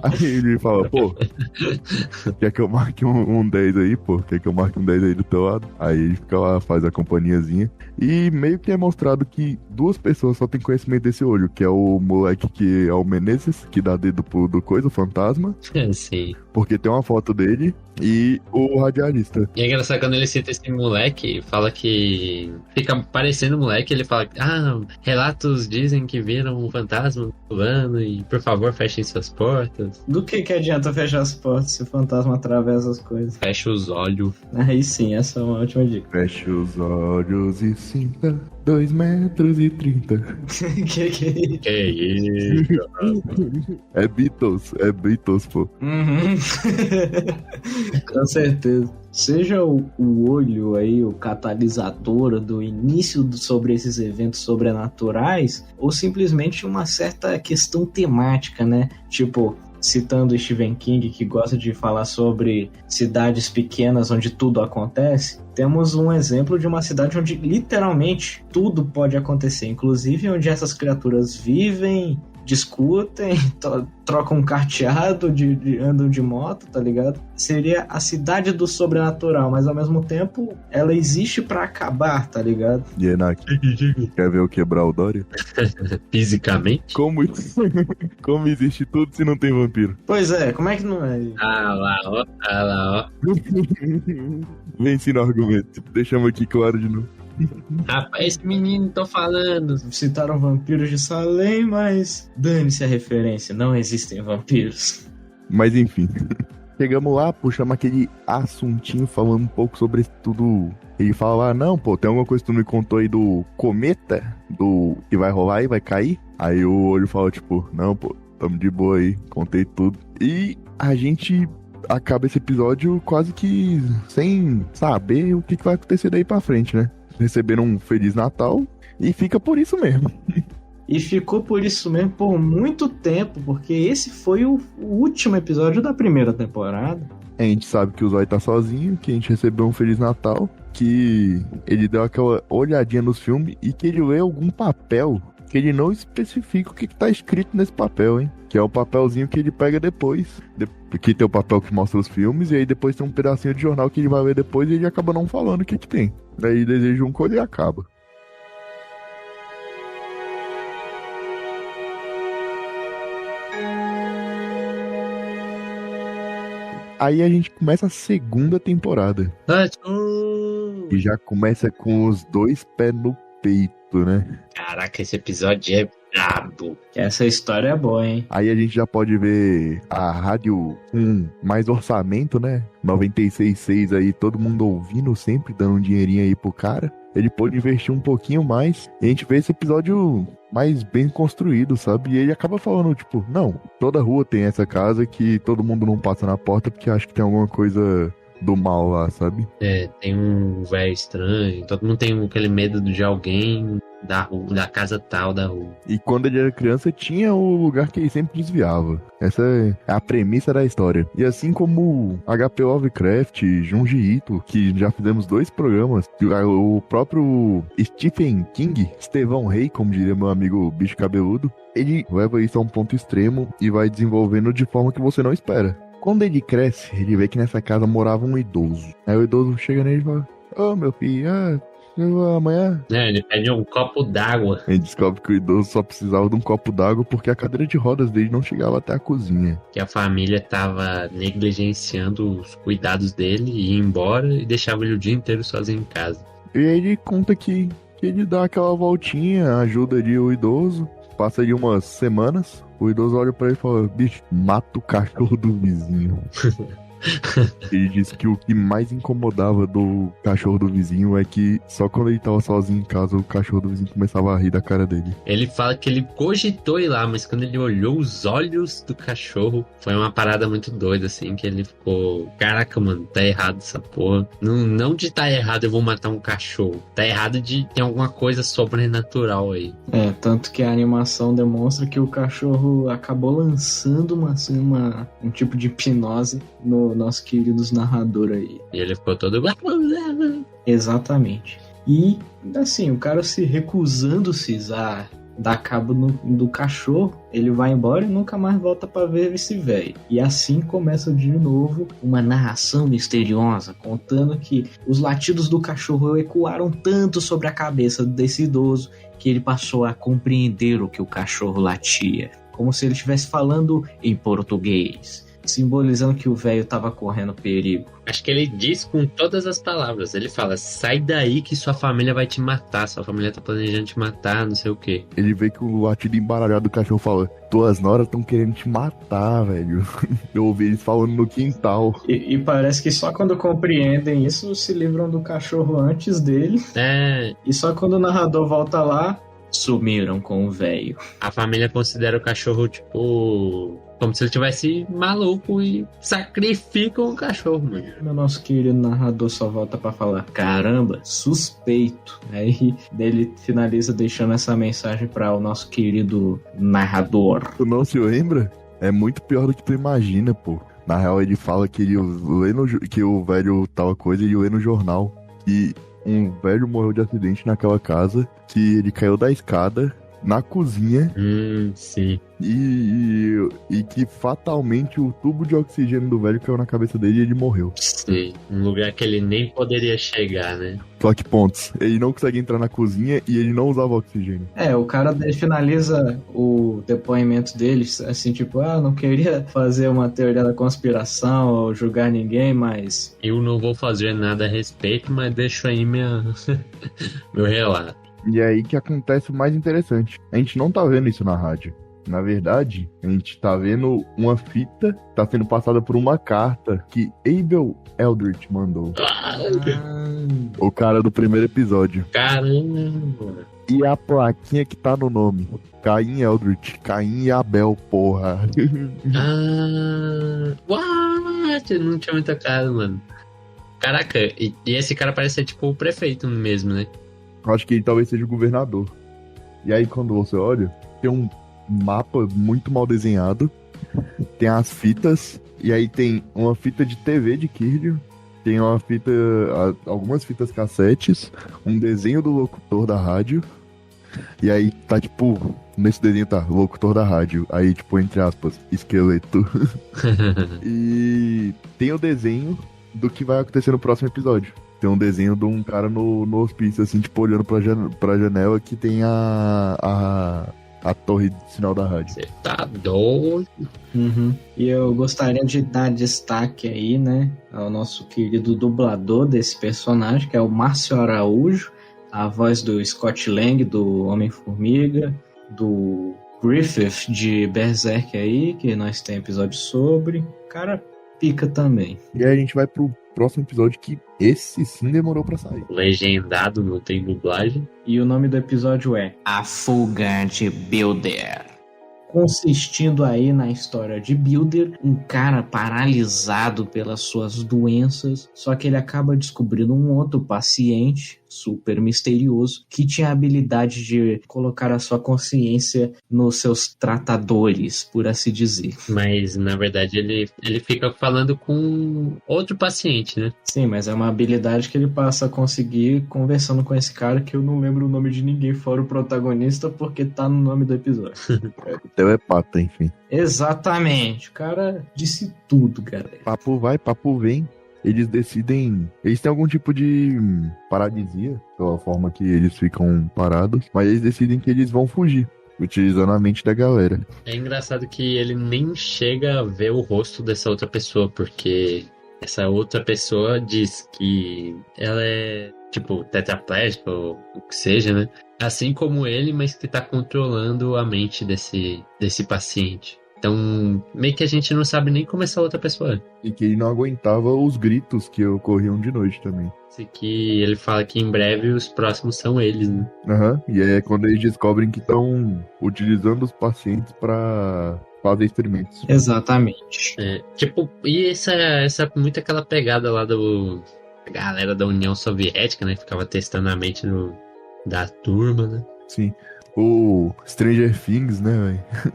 Aí ele fala, pô, quer que eu marque um 10 aí, pô? Quer que eu marque um 10 aí do teu lado? Aí ele fica lá, faz a companhiazinha. E meio que é mostrado que duas pessoas só têm conhecimento desse olho, que é o moleque que é o Menezes, que dá dedo do coisa, o fantasma. Sim. Porque tem uma foto dele, e o radialista. E é engraçado quando ele cita esse moleque, fala que fica parecendo moleque, ele fala, relatos dizem que viram um fantasma pulando e por favor fechem suas portas. Do que adianta fechar as portas se o fantasma atravessa as coisas? Fecha os olhos. Aí sim, essa é uma ótima dica. Feche os olhos e sinta 2 metros e 30. Que isso? É Beatles, pô. Uhum. Com certeza. Seja o olho aí, o catalisador do início sobre esses eventos sobrenaturais, ou simplesmente uma certa questão temática, né? Tipo, citando Stephen King, que gosta de falar sobre cidades pequenas onde tudo acontece, temos um exemplo de uma cidade onde literalmente tudo pode acontecer, inclusive onde essas criaturas vivem, discutem, trocam um carteado, andam de moto, tá ligado? Seria a cidade do sobrenatural, mas ao mesmo tempo ela existe pra acabar, tá ligado? E Enak, quer ver eu quebrar o Dória? Fisicamente? Como existe tudo se não tem vampiro? Pois é, como é que não é? Ah lá, ó. Venci no argumento. Deixamos aqui claro de novo. Rapaz, esse menino, tô falando. Citaram vampiros de Salem, mas dane-se a referência, não existem vampiros. Mas enfim. Chegamos lá, puxamos aquele assuntinho falando um pouco sobre tudo. Ele fala lá, não, pô, tem alguma coisa que tu me contou aí do cometa? Do que vai rolar aí, vai cair? Aí o olho fala, tipo, não, pô, tamo de boa aí, contei tudo. E a gente acaba esse episódio quase que sem saber o que vai acontecer daí pra frente, né? Receberam um Feliz Natal e fica por isso mesmo. E ficou por isso mesmo por muito tempo, porque esse foi o último episódio da primeira temporada. A gente sabe que o Zói tá sozinho, que a gente recebeu um Feliz Natal, que ele deu aquela olhadinha nos filmes e que ele lê algum papel que ele não especifica o que tá escrito nesse papel, hein? Que é o papelzinho que ele pega depois. Porque tem o papel que mostra os filmes, e aí depois tem um pedacinho de jornal que ele vai ler depois e ele acaba não falando o que tem. Daí deseja um coisa e acaba. Aí a gente começa a segunda temporada. E já começa com os 2 pés no peito, né? Caraca, esse episódio é brabo. Essa história é boa, hein? Aí a gente já pode ver a rádio com mais orçamento, né? 96.6 aí, todo mundo ouvindo sempre, dando um dinheirinho aí pro cara. Ele pôde investir um pouquinho mais. E a gente vê esse episódio mais bem construído, sabe? E ele acaba falando, tipo, não, toda rua tem essa casa que todo mundo não passa na porta porque acha que tem alguma coisa do mal lá, sabe? Tem um velho estranho, todo mundo tem aquele medo de alguém da rua, da casa tal da rua. E quando ele era criança, tinha o lugar que ele sempre desviava. Essa é a premissa da história. E assim como H.P. Lovecraft, Junji Ito, que já fizemos 2 programas, o próprio Stephen King, Estevão Rei, como diria meu amigo Bicho Cabeludo, ele leva isso a um ponto extremo e vai desenvolvendo de forma que você não espera. Quando ele cresce, ele vê que nessa casa morava um idoso. Aí o idoso chega nele e fala: ô, meu filho, amanhã... Ele pede um copo d'água. Ele descobre que o idoso só precisava de um copo d'água porque a cadeira de rodas dele não chegava até a cozinha. Que a família tava negligenciando os cuidados dele, ia embora e deixava ele o dia inteiro sozinho em casa. E aí ele conta que ele dá aquela voltinha, ajuda ali o idoso, passa ali umas semanas, o idoso olha pra ele e fala: bicho, mata o cachorro do vizinho. Ele disse que o que mais incomodava do cachorro do vizinho é que só quando ele tava sozinho em casa, o cachorro do vizinho começava a rir da cara dele. Ele fala que ele cogitou ir lá, mas quando ele olhou os olhos do cachorro, foi uma parada muito doida, assim, que ele ficou: caraca, mano, tá errado essa porra. Não de tá errado eu vou matar um cachorro. Tá errado de ter alguma coisa sobrenatural aí. Tanto que a animação demonstra que o cachorro acabou lançando um tipo de hipnose no nosso querido narrador aí. E ele ficou todo... Exatamente. E, assim, o cara se recusando-se a dar cabo do cachorro, ele vai embora e nunca mais volta pra ver esse velho. E assim começa de novo uma narração misteriosa, contando que os latidos do cachorro ecoaram tanto sobre a cabeça desse idoso que ele passou a compreender o que o cachorro latia, como se ele estivesse falando em português, simbolizando que o velho estava correndo perigo. Acho que ele diz com todas as palavras. Ele fala: sai daí que sua família vai te matar, sua família tá planejando te matar, não sei o quê. Ele vê que o latido embaralhado do cachorro fala: tuas noras estão querendo te matar, velho. Eu ouvi eles falando no quintal. E parece que só quando compreendem isso se livram do cachorro antes dele. E só quando o narrador volta lá, sumiram com o velho. A família considera o cachorro, tipo, como se ele tivesse maluco e sacrificam o cachorro, mano. O nosso querido narrador só volta pra falar: caramba, suspeito. Aí ele finaliza deixando essa mensagem para o nosso querido narrador. Tu não se lembra? É muito pior do que tu imagina, pô. Na real, ele fala que ele lê que o velho tal coisa, ele lê no jornal. E um velho morreu de acidente naquela casa, que ele caiu da escada na cozinha. Sim. E que fatalmente o tubo de oxigênio do velho caiu na cabeça dele e ele morreu. Sim, um lugar que ele nem poderia chegar, né? Só que pontos, ele não consegue entrar na cozinha e ele não usava oxigênio. O cara finaliza o depoimento dele assim, tipo: não queria fazer uma teoria da conspiração ou julgar ninguém, mas... eu não vou fazer nada a respeito, mas deixo aí meu relato. E é aí que acontece o mais interessante. A gente não tá vendo isso na rádio. Na verdade, a gente tá vendo uma fita que tá sendo passada por uma carta que Abel Eldritch mandou. O cara do primeiro episódio. Caramba! E a plaquinha que tá no nome: Caim Eldritch, Caim e Abel, porra. What? Não tinha muita cara, mano. Caraca, e esse cara parece ser tipo o prefeito mesmo, né? Acho que ele talvez seja o governador. E aí quando você olha, tem um mapa muito mal desenhado, tem as fitas, e aí tem uma fita de TV de Kirlian, tem uma fita, algumas fitas cassetes, um desenho do locutor da rádio, e aí tá tipo, nesse desenho tá locutor da rádio, aí tipo, entre aspas, esqueleto. E tem o desenho do que vai acontecer no próximo episódio. Tem um desenho de um cara no hospício, assim, tipo, olhando pra janela que tem a torre de sinal da rádio. Você tá doido? E eu gostaria de dar destaque aí, né, ao nosso querido dublador desse personagem, que é o Márcio Araújo, a voz do Scott Lang, do Homem-Formiga, do Griffith de Berserk aí, que nós temos episódio sobre. O cara pica também. E aí a gente vai pro próximo episódio que Esse sim demorou pra sair. Legendado, não tem dublagem. E o nome do episódio é A Fuga de Builder. consistindo aí na história de Builder, um cara paralisado pelas suas doenças, só que ele acaba descobrindo um outro paciente super misterioso que tinha a habilidade de colocar a sua consciência nos seus tratadores, por assim dizer. Mas, na verdade, ele fica falando com outro paciente, né? Sim, mas é uma habilidade que ele passa a conseguir conversando com esse cara que eu não lembro o nome de ninguém fora o protagonista porque tá no nome do episódio. Telepata, enfim. Exatamente, o cara disse tudo, galera. Papo vai, papo vem. Eles decidem. Eles têm algum tipo de paralisia, pela forma que eles ficam parados, mas eles decidem que eles vão fugir, utilizando a mente da galera. É engraçado que ele nem chega a ver o rosto dessa outra pessoa, porque essa outra pessoa diz que ela é, tipo, tetraplégica ou o que seja, né? Assim como ele, mas que tá controlando a mente desse paciente. Então, meio que a gente não sabe nem como essa outra pessoa é. E que ele não aguentava os gritos que ocorriam de noite também. Assim que ele fala que em breve os próximos são eles, né? Aham. E é quando eles descobrem que estão utilizando os pacientes pra fazer experimentos. Exatamente. É, tipo, e essa muito aquela pegada lá do galera da União Soviética, né? Ficava testando a mente da turma, né? Sim. O Stranger Things, né, velho?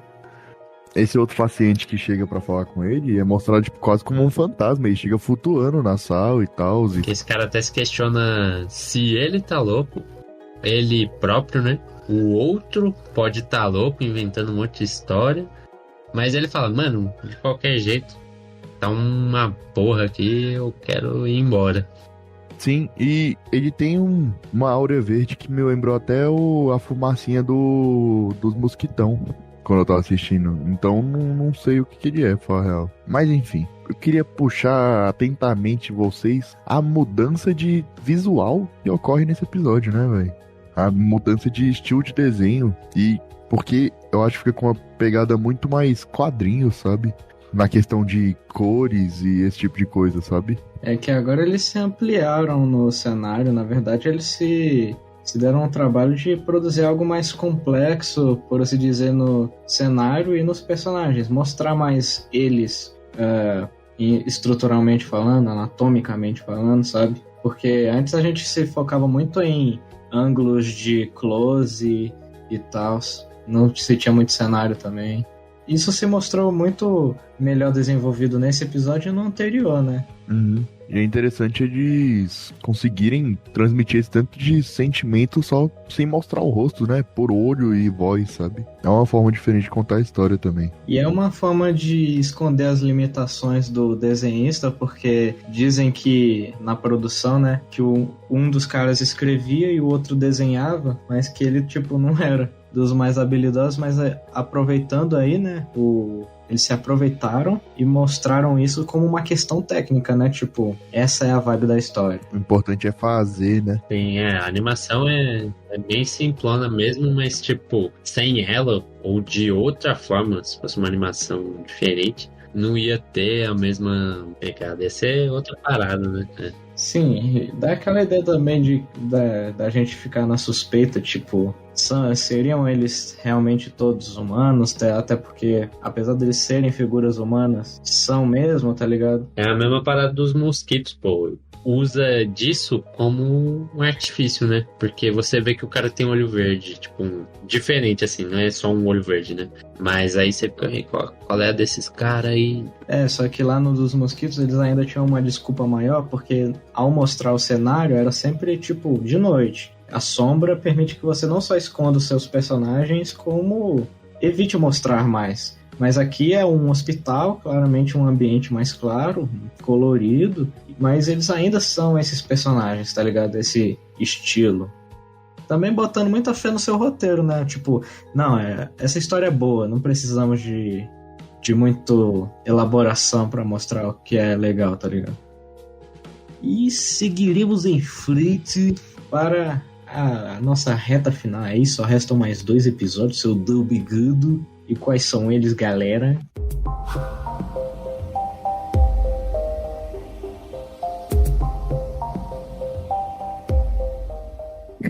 Esse outro paciente que chega pra falar com ele é mostrado tipo, quase como um fantasma. Ele chega flutuando na sala e tal. Que esse cara até se questiona se ele tá louco, ele próprio, né? O outro pode estar louco, inventando um monte de história. Mas ele fala, mano, de qualquer jeito, tá uma porra aqui, eu quero ir embora. Sim, e ele tem uma áurea verde que me lembrou até a fumacinha dos mosquitão. Quando eu tava assistindo. Então não sei o que ele é, pra falar a real. Mas enfim, eu queria puxar atentamente vocês a mudança de visual que ocorre nesse episódio, né, velho? A mudança de estilo de desenho. E porque eu acho que fica com uma pegada muito mais quadrinho, sabe? Na questão de cores e esse tipo de coisa, sabe? É que agora eles se ampliaram no cenário, na verdade eles se deram um trabalho de produzir algo mais complexo, por assim dizer, no cenário e nos personagens. Mostrar mais eles estruturalmente falando, anatomicamente falando, sabe? Porque antes a gente se focava muito em ângulos de close e tal. Não se tinha muito cenário também. Isso se mostrou muito melhor desenvolvido nesse episódio e no anterior, né? Uhum. E é interessante eles conseguirem transmitir esse tanto de sentimento só sem mostrar o rosto, né? Por olho e voz, sabe? É uma forma diferente de contar a história também. E é uma forma de esconder as limitações do desenhista, porque dizem que na produção, né? Que um dos caras escrevia e o outro desenhava, mas que ele, tipo, não era dos mais habilidosos, mas aproveitando aí, né? Eles se aproveitaram e mostraram isso como uma questão técnica, né? Tipo, essa é a vibe da história. O importante é fazer, né? Sim, a animação é bem simplona mesmo, mas tipo, sem ela ou de outra forma, se fosse uma animação diferente, não ia ter a mesma pegada, ia ser outra parada, né? Sim, dá aquela ideia também da gente ficar na suspeita, tipo, seriam eles realmente todos humanos? Até porque, apesar deles serem figuras humanas, são mesmo, tá ligado? É a mesma parada dos mosquitos, pô. Usa disso como um artifício, né? Porque você vê que o cara tem olho verde, tipo, diferente assim, não é só um olho verde, né? Mas aí você fica, qual é a desses caras aí? Só que lá no dos mosquitos eles ainda tinham uma desculpa maior, porque ao mostrar o cenário era sempre, tipo, de noite. A sombra permite que você não só esconda os seus personagens, como evite mostrar mais. Mas aqui é um hospital, claramente um ambiente mais claro, colorido, mas eles ainda são esses personagens, tá ligado? Esse estilo. Também botando muita fé no seu roteiro, né? Tipo, não, essa história é boa, não precisamos de muito elaboração pra mostrar o que é legal, tá ligado? E seguiremos em frente para a nossa reta final aí. Só restam mais 2 episódios, seu Dubigudo. E quais são eles, galera?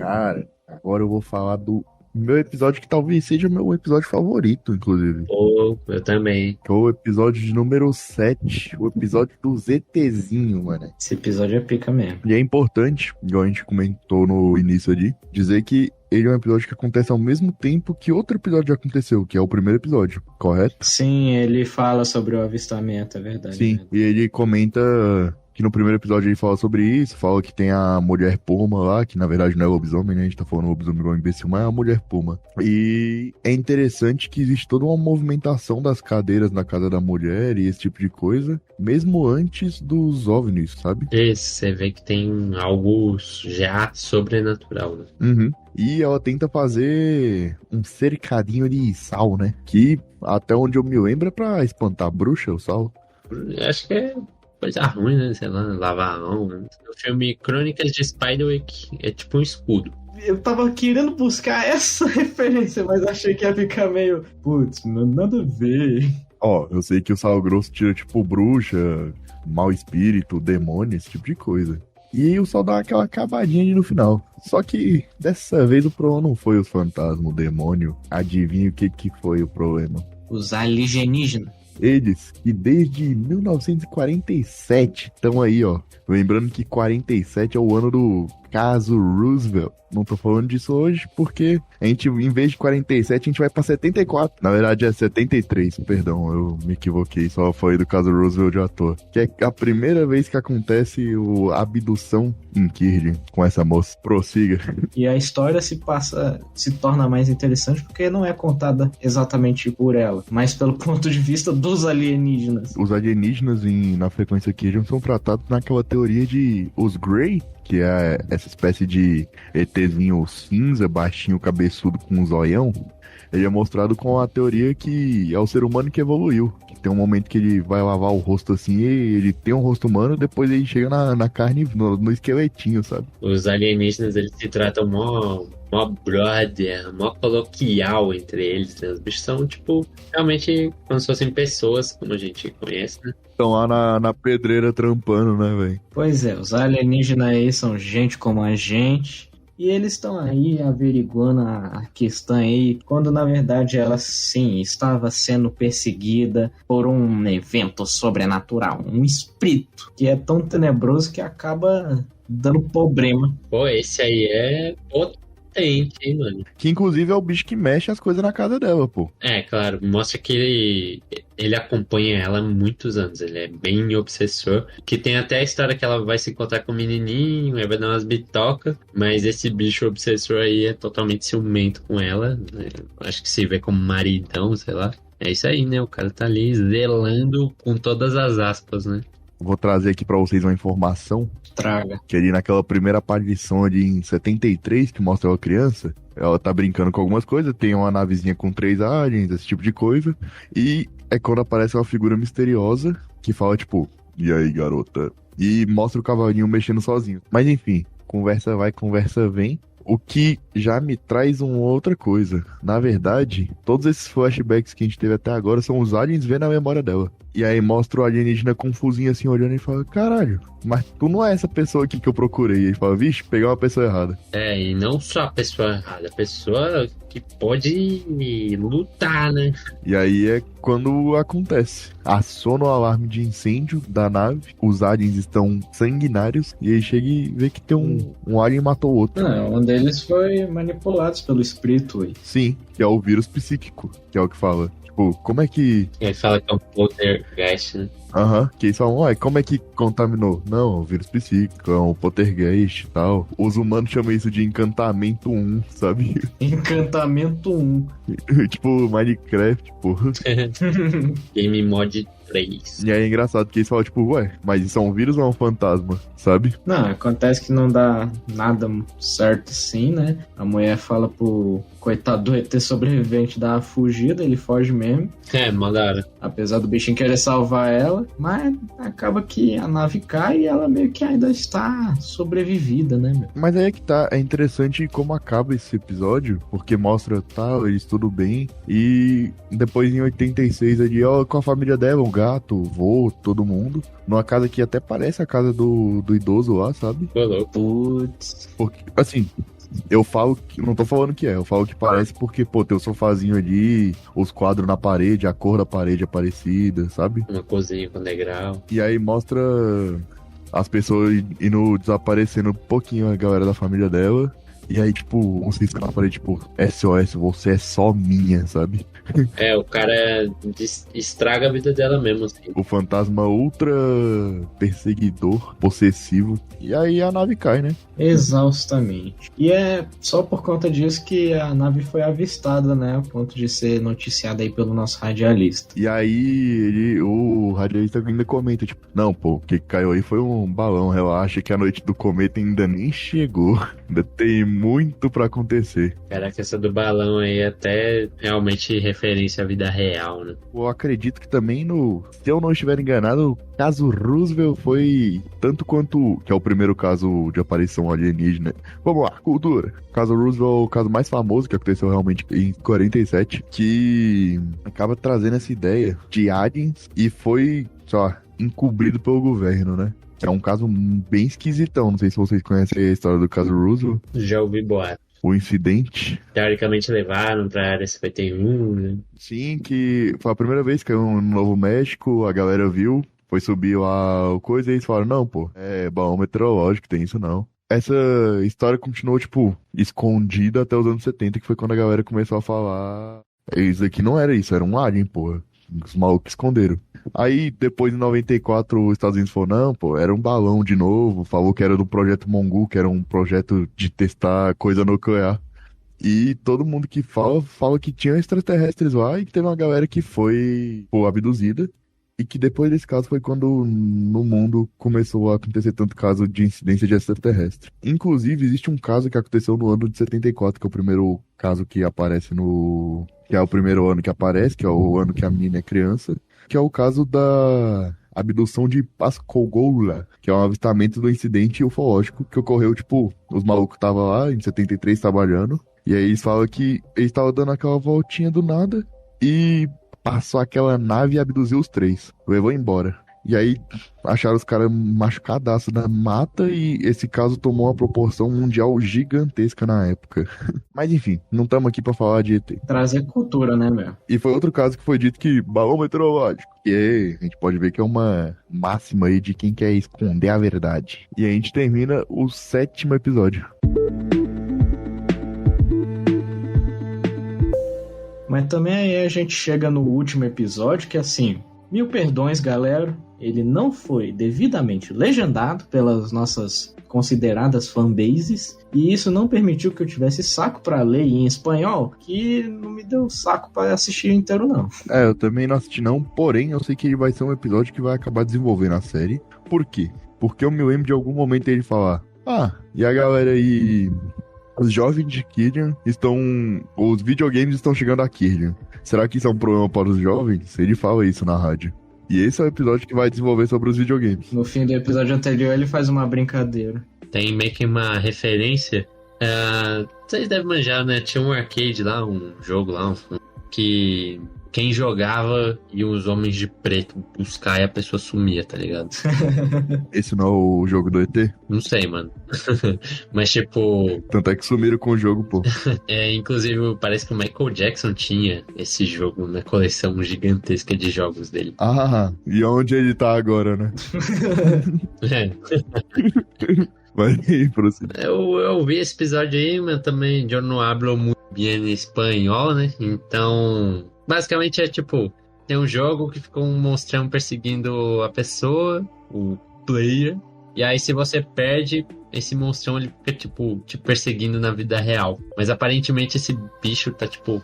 Cara, agora eu vou falar do meu episódio que talvez seja meu episódio favorito, inclusive. Pô, eu também. Que é o episódio de número 7, o episódio do ZTzinho, mano. Esse episódio é pica mesmo. E é importante, igual a gente comentou no início ali, dizer que ele é um episódio que acontece ao mesmo tempo que outro episódio já aconteceu, que é o primeiro episódio, correto? Sim, ele fala sobre o avistamento, é verdade. Sim, e ele comenta que no primeiro episódio ele fala sobre isso, fala que tem a mulher puma lá, que na verdade não é lobisomem, né? A gente tá falando lobisomem igual imbecil, mas é a mulher puma. E é interessante que existe toda uma movimentação das cadeiras na casa da mulher e esse tipo de coisa, mesmo antes dos OVNIs, sabe? Isso, você vê que tem algo já sobrenatural, né? Uhum. E ela tenta fazer um cercadinho de sal, né? Que, até onde eu me lembro, é pra espantar a bruxa, o sal. Acho que é coisa ruim, né? Sei lá, lavar a mão. Né? O filme Crônicas de Spiderwick é tipo um escudo. Eu tava querendo buscar essa referência, mas achei que ia ficar meio... Putz, nada a ver. Ó, eu sei que o sal grosso tira, tipo, bruxa, mau espírito, demônio, esse tipo de coisa. E o sal dá aquela acabadinha ali no final. Só que, dessa vez, o problema não foi os fantasmas, o demônio. Adivinha o que foi o problema? Os alienígenas. Eles, que desde 1947 estão aí, ó. Lembrando que 47 é o ano do caso Roosevelt. Não tô falando disso hoje porque a gente, em vez de 47, a gente vai pra 74. Na verdade é 73, perdão, eu me equivoquei. Só foi do caso Roosevelt de ator. Que é a primeira vez que acontece a abdução em Kirby com essa moça. Prossiga. E a história se torna mais interessante porque não é contada exatamente por ela, mas pelo ponto de vista dos alienígenas. Os alienígenas na frequência Kirby são tratados naquela teoria de os Grey, que é essa espécie de ETzinho cinza, baixinho, cabeçudo com um zoião. Ele é mostrado com a teoria que é o ser humano que evoluiu. Que tem um momento que ele vai lavar o rosto assim, e ele tem um rosto humano, depois ele chega na carne, no esqueletinho, sabe? Os alienígenas, eles se tratam mó brother, mó coloquial entre eles, né? Os bichos são, tipo, realmente como se fossem pessoas, como a gente conhece, né? Estão lá na pedreira trampando, né, velho? Pois é, os alienígenas aí são gente como a gente. E eles estão aí averiguando a questão aí, quando na verdade ela sim estava sendo perseguida por um evento sobrenatural, um espírito que é tão tenebroso que acaba dando problema. Pô, esse aí é potente, hein, mano? Que inclusive é o bicho que mexe as coisas na casa dela, pô. É, claro, mostra que ele acompanha ela há muitos anos, ele é bem obsessor, que tem até a história que ela vai se encontrar com o menininho, aí vai dar umas bitocas, mas esse bicho obsessor aí é totalmente ciumento com ela, né? Acho que se vê como maridão, sei lá. É isso aí, né? O cara tá ali zelando com todas as aspas, né? Vou trazer aqui pra vocês uma informação. Traga. Que ali naquela primeira aparição ali em 73, que mostra ela criança, ela tá brincando com algumas coisas, tem uma navezinha com 3 aliens, esse tipo de coisa, e é quando aparece uma figura misteriosa que fala tipo, e aí garota? E mostra o cavalinho mexendo sozinho. Mas enfim, conversa vai, conversa vem. O que já me traz uma outra coisa. Na verdade, todos esses flashbacks que a gente teve até agora são os aliens vendo a memória dela. E aí mostra o alienígena confusinho assim, olhando e fala, caralho, mas tu não é essa pessoa aqui que eu procurei. E ele fala, vixe, peguei uma pessoa errada. É, e não só a pessoa errada, a pessoa que pode lutar, né? E aí é quando acontece. Aciona o alarme de incêndio da nave, os aliens estão sanguinários, e aí chega e vê que tem um alien matou o outro. Não, um deles foi manipulado pelo espírito aí. Sim, que é o vírus psíquico, que é o que fala. Tipo, como é que... Ele fala que é um poltergeist, né? Aham, que eles falam, ué, como é que contaminou? Não, o vírus psíquico, é um poltergeist e tal. Os humanos chamam isso de encantamento 1, sabe? Encantamento 1. Tipo, Minecraft, pô. Game Mod 3. E aí é engraçado que eles falam, tipo, ué, mas isso é um vírus ou é um fantasma, sabe? Não, acontece que não dá nada certo assim, né? A mulher fala pro coitado do ET sobrevivente dar uma fugida, ele foge mesmo. É, mandaram. Apesar do bichinho querer salvar ela, mas acaba que a nave cai e ela meio que ainda está sobrevivida, né, meu? Mas aí é que tá, é interessante como acaba esse episódio, porque mostra, tá, eles tudo bem, e depois em 86 ali, ó, com a família dela, o gato, o vô, todo mundo, numa casa que até parece a casa do idoso lá, sabe? Pô, louco. Putz. Porque, assim, Eu falo que. Não tô falando que é, eu falo que parece porque, pô, tem o sofazinho ali, os quadros na parede, a cor da parede é parecida, sabe? Uma cozinha com degrau. E aí mostra as pessoas indo desaparecendo um pouquinho, a galera da família dela. E aí, tipo, uns riscos na parede, tipo, SOS, você é só minha, sabe? O cara estraga a vida dela mesmo, assim. O fantasma ultra perseguidor, possessivo. E aí a nave cai, né? Exaustamente. E é só por conta disso que a nave foi avistada, né? A ponto de ser noticiada aí pelo nosso radialista. E aí o radialista ainda comenta, tipo, não, pô, o que caiu aí foi um balão, relaxa que a noite do cometa ainda nem chegou. Ainda tem muito pra acontecer. Caraca, essa do balão aí é até realmente referência à vida real, né? Eu acredito que também se eu não estiver enganado, o caso Roosevelt foi tanto quanto, que é o primeiro caso de aparição alienígena. Vamos lá, cultura. O caso Roosevelt é o caso mais famoso que aconteceu realmente em 47, que acaba trazendo essa ideia de aliens e foi, só, encobrido pelo governo, né? É um caso bem esquisitão. Não sei se vocês conhecem a história do caso Roosevelt. Já ouvi boato. O incidente. Teoricamente levaram pra área 51, né? Sim, que foi a primeira vez que caiu no Novo México, a galera viu, foi subir lá o coisa e eles falaram, não, pô, é balão meteorológico, tem isso não. Essa história continuou, tipo, escondida até os anos 70, que foi quando a galera começou a falar. Isso aqui não era isso, era um alien, pô. Os malucos esconderam. Aí, depois, em 94, os Estados Unidos falou, não, pô, era um balão de novo. Falou que era do projeto Mongu, que era um projeto de testar coisa nuclear. E todo mundo que fala que tinha extraterrestres lá e que teve uma galera que foi, pô, abduzida. E que depois desse caso foi quando no mundo começou a acontecer tanto caso de incidência de extraterrestre. Inclusive, existe um caso que aconteceu no ano de 74, que é o primeiro caso que aparece no... Que é o primeiro ano que aparece, que é o ano que a menina é criança. Que é o caso da abdução de Pascagoula, que é um avistamento do incidente ufológico que ocorreu, tipo, os malucos estavam lá em 73 trabalhando. E aí eles falam que eles estavam dando aquela voltinha do nada e passou aquela nave e abduziu os três. Levou embora. E aí acharam os caras machucadaços na mata e esse caso tomou uma proporção mundial gigantesca na época. Mas enfim, não estamos aqui pra falar de ET. Trazer cultura, né, meu? E foi outro caso que foi dito que balão meteorológico. E aí, a gente pode ver que é uma máxima aí de quem quer esconder a verdade. E a gente termina o 7º episódio. Mas também aí a gente chega no último episódio, que assim, mil perdões, galera, ele não foi devidamente legendado pelas nossas consideradas fanbases, e isso não permitiu que eu tivesse saco pra ler em espanhol, que não me deu saco pra assistir inteiro, não. Eu também não assisti não, porém eu sei que ele vai ser um episódio que vai acabar desenvolvendo a série. Por quê? Porque eu me lembro de algum momento ele falar, e a galera aí... Os jovens de Kirlian estão... Os videogames estão chegando a Kirlian. Será que isso é um problema para os jovens? Ele fala isso na rádio. E esse é o episódio que vai desenvolver sobre os videogames. No fim do episódio anterior ele faz uma brincadeira. Tem meio que uma referência. Vocês devem manjar, né? Tinha um arcade lá, um jogo lá, que quem jogava e os homens de preto buscar e a pessoa sumia, tá ligado? Esse não é o jogo do ET? Não sei, mano. Mas tipo... Tanto é que sumiram com o jogo, pô. Inclusive, parece que o Michael Jackson tinha esse jogo na coleção gigantesca de jogos dele. E onde ele tá agora, né? Vai aí, prosseguir. Eu vi esse episódio aí, mas também eu não hablo muito bem espanhol, né? Então... Basicamente é tipo, tem um jogo que fica um monstrão perseguindo a pessoa, o player, e aí se você perde, esse monstrão ele fica tipo, te perseguindo na vida real. Mas aparentemente esse bicho tá tipo,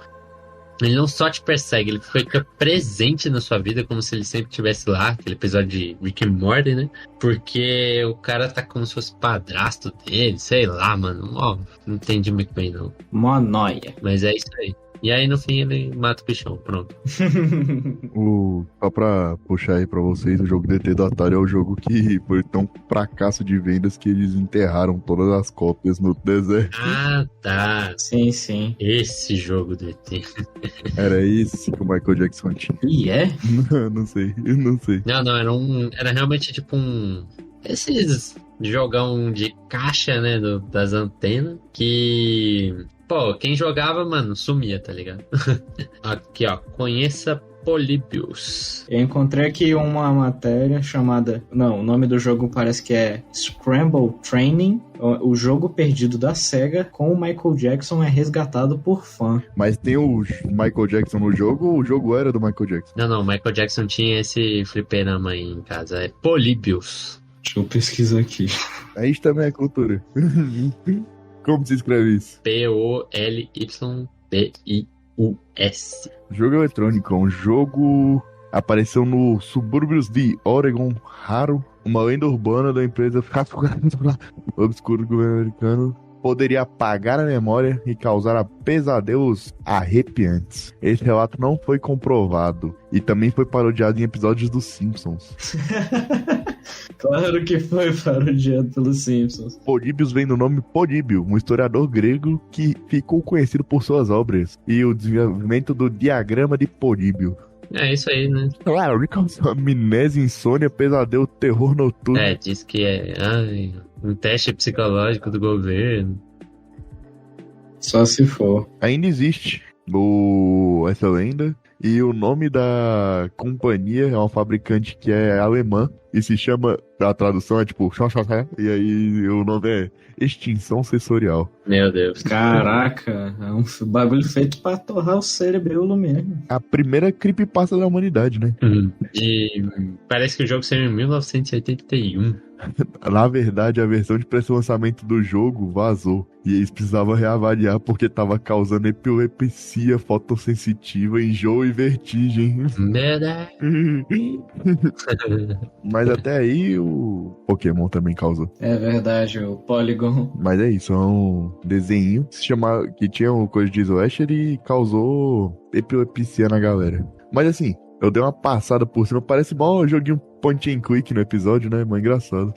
ele não só te persegue, ele fica presente na sua vida como se ele sempre estivesse lá, aquele episódio de Rick and Morty, né? Porque o cara tá como se fosse padrasto dele, sei lá, mano, não entendi muito bem não. Mó nóia. Mas é isso aí. E aí, no fim, ele mata o bichão, pronto. Só pra puxar aí pra vocês, o jogo DT do Atari é o jogo que foi tão fracasso de vendas que eles enterraram todas as cópias no deserto. Ah, tá. Sim, sim. Esse jogo do ET. Era esse que o Michael Jackson tinha. E é? Não sei. Não, era realmente tipo um... Esses jogão de caixa, né, das antenas, que, pô, quem jogava, mano, sumia, tá ligado? Aqui, ó, conheça Polybius. Eu encontrei aqui uma matéria chamada... Não, o nome do jogo parece que é Scramble Training. O jogo perdido da SEGA com o Michael Jackson é resgatado por fã. Mas tem o Michael Jackson no jogo ou o jogo era do Michael Jackson? Não, o Michael Jackson tinha esse fliperama aí em casa. É Polybius. Deixa eu pesquisar aqui. Aí também é cultura. Como se escreve isso? Polybius. Jogo eletrônico, um jogo apareceu no subúrbios de Oregon, raro, uma lenda urbana da empresa obscuro governo americano poderia apagar a memória e causar pesadelos arrepiantes. Esse relato não foi comprovado e também foi parodiado em episódios dos Simpsons. Claro que foi parodiado pelos Simpsons. Políbios vem do nome Políbio, um historiador grego que ficou conhecido por suas obras e o desenvolvimento do diagrama de Políbio. É isso aí, né? Claro, ele causou amnésia, insônia, pesadelo, terror noturno. É, diz que é um teste psicológico do governo. Só se for. Ainda existe essa lenda. E o nome da companhia é uma fabricante que é alemã e se chama, a tradução é tipo, e aí o nome é Extinção Sensorial. Meu Deus. Caraca, é um bagulho feito pra torrar o cérebro mesmo. A primeira creepypasta da humanidade, né? Parece que o jogo saiu em 1981. Na verdade, a versão de pré-lançamento do jogo vazou. E eles precisavam reavaliar porque tava causando epilepsia fotossensitiva, enjoo e vertigem. Merda. Mas até aí o Pokémon também causou. É verdade, o Polygon. Mas é isso, é um desenho que tinha uma coisa de slasher e causou epilepsia na galera. Mas assim, eu dei uma passada por cima, parece mal um joguinho point and click no episódio, né? Mas engraçado.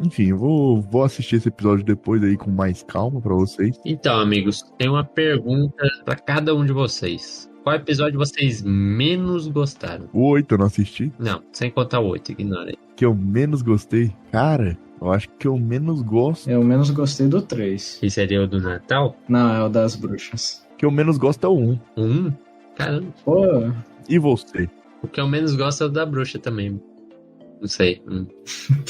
Enfim, eu vou assistir esse episódio depois aí com mais calma pra vocês. Então, amigos, tem uma pergunta pra cada um de vocês. Qual episódio vocês menos gostaram? O 8 eu não assisti. Não, sem contar o 8, ignora aí. Que eu menos gostei? Cara, eu acho que eu menos gosto. Eu menos gostei do 3. Que seria o do Natal? Não, é o das bruxas. Que eu menos gosto é o 1. O 1? Caramba. Pô. E você? O que eu menos gosto é o da bruxa também. Não sei.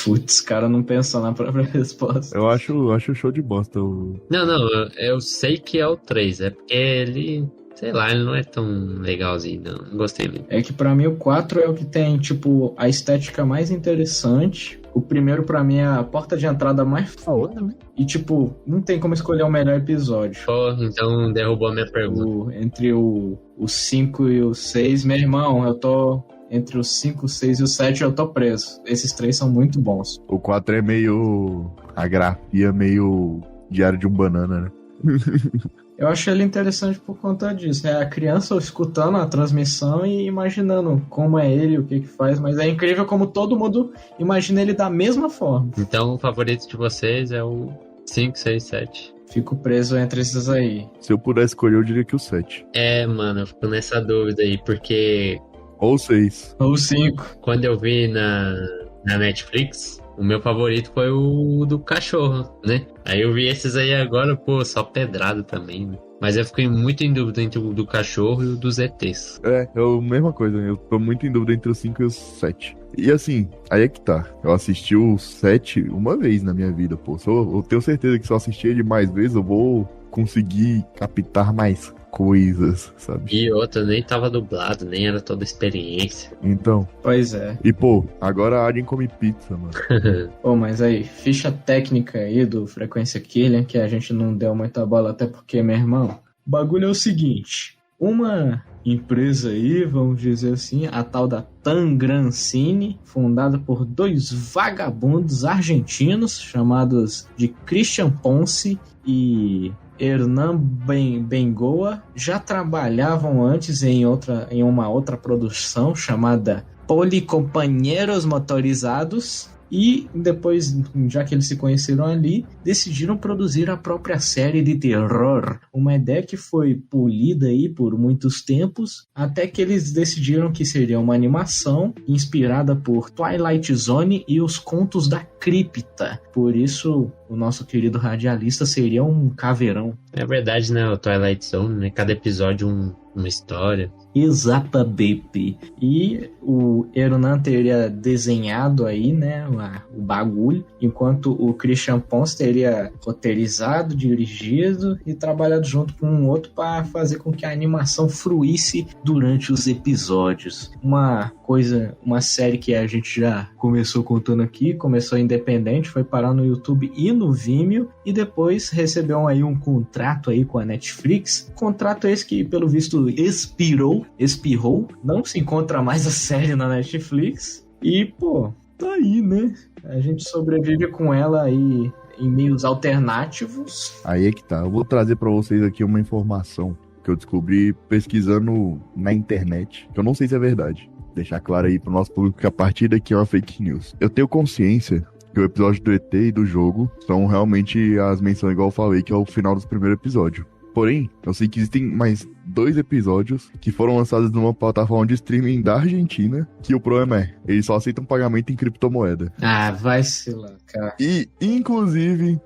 Putz, cara não pensou na própria resposta. Eu acho show de bosta. Não, eu sei que é o 3. É porque ele... Sei lá, ele não é tão legalzinho, não gostei muito. É que pra mim o 4 é o que tem, tipo, a estética mais interessante. O primeiro pra mim é a porta de entrada mais foda, né? E tipo, não tem como escolher o melhor episódio. Pô, então derrubou a minha pergunta. Entre o 5 e o 6, meu irmão, eu tô... Entre os 5, 6 e o 7 eu tô preso. Esses 3 são muito bons. O 4 é meio... A grafia meio... Diário de um Banana, né? Eu achei ele interessante por conta disso. É a criança escutando a transmissão e imaginando como é ele, o que faz. Mas é incrível como todo mundo imagina ele da mesma forma. Então o favorito de vocês é o 5, 6, 7. Fico preso entre esses aí. Se eu pudesse escolher, eu diria que o 7. É, mano, eu fico nessa dúvida aí, porque... Ou 6. Ou 5. Quando eu vi na Netflix, o meu favorito foi o do cachorro, né? Aí eu vi esses aí agora, pô, só pedrada também, né? Mas eu fiquei muito em dúvida entre o do cachorro e o dos ETs. É a mesma coisa, eu tô muito em dúvida entre o 5 e o 7. E assim, aí é que tá. Eu assisti o 7 uma vez na minha vida, pô. Eu tenho certeza que se eu assistir ele mais vezes, eu vou conseguir captar mais coisas, sabe? E outra, nem tava dublado, nem era toda a experiência. Então. Pois é. E pô, agora a Alien come pizza, mano. Pô, mas aí, ficha técnica aí do Frequência Killian, que a gente não deu muita bola, até porque, meu irmão, o bagulho é o seguinte: uma empresa aí, vamos dizer assim, a tal da Tangrancine, fundada por 2 vagabundos argentinos chamados de Christian Ponce e Hernan Bengoa, já trabalhavam antes em uma outra produção chamada Policompanheiros Motorizados, E depois, já que eles se conheceram ali, decidiram produzir a própria série de terror. Uma ideia que foi polida aí por muitos tempos, até que eles decidiram que seria uma animação inspirada por Twilight Zone e os Contos da Cripta. Por isso, o nosso querido radialista seria um caveirão. É verdade, né? O Twilight Zone, né? Cada episódio uma história. Exatamente. E o Erunan teria desenhado aí, né, o bagulho, enquanto o Christian Pons teria roteirizado, dirigido e trabalhado junto com um outro para fazer com que a animação fruísse durante os episódios. Uma série que a gente já começou contando aqui, começou independente, foi parar no YouTube e no Vimeo, e depois recebeu aí um contrato aí com a Netflix. Contrato esse que, pelo visto, expirou, não se encontra mais a série na Netflix, e, pô, tá aí, né? A gente sobrevive com ela aí em meios alternativos. Aí é que tá. Eu vou trazer pra vocês aqui uma informação que eu descobri pesquisando na internet, que eu não sei se é verdade. Deixar claro aí pro nosso público que a partir daqui é uma fake news. Eu tenho consciência que o episódio do ET e do jogo são realmente as menções, igual eu falei, que é o final do primeiro episódio. Porém, eu sei que existem mais 2 episódios que foram lançados numa plataforma de streaming da Argentina, que o problema é, eles só aceitam pagamento em criptomoeda. Ah, vai se lascar. E, inclusive,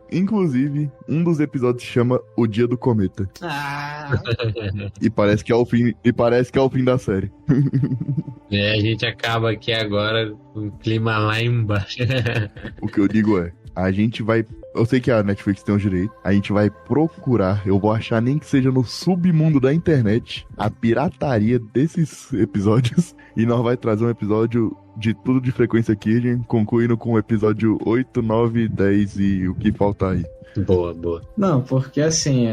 um dos episódios se chama O Dia do Cometa. Ah. E parece que é o fim da série. A gente acaba aqui agora com o clima lá embaixo. O que eu digo é, a gente vai... Eu sei que a Netflix tem os direitos. A gente vai procurar, eu vou achar nem que seja no submundo da internet, a pirataria desses episódios. E nós vai trazer um episódio de tudo de Frequência Kirlian, concluindo com o episódio 8, 9, 10 e o que falta aí. Boa. Não, porque assim,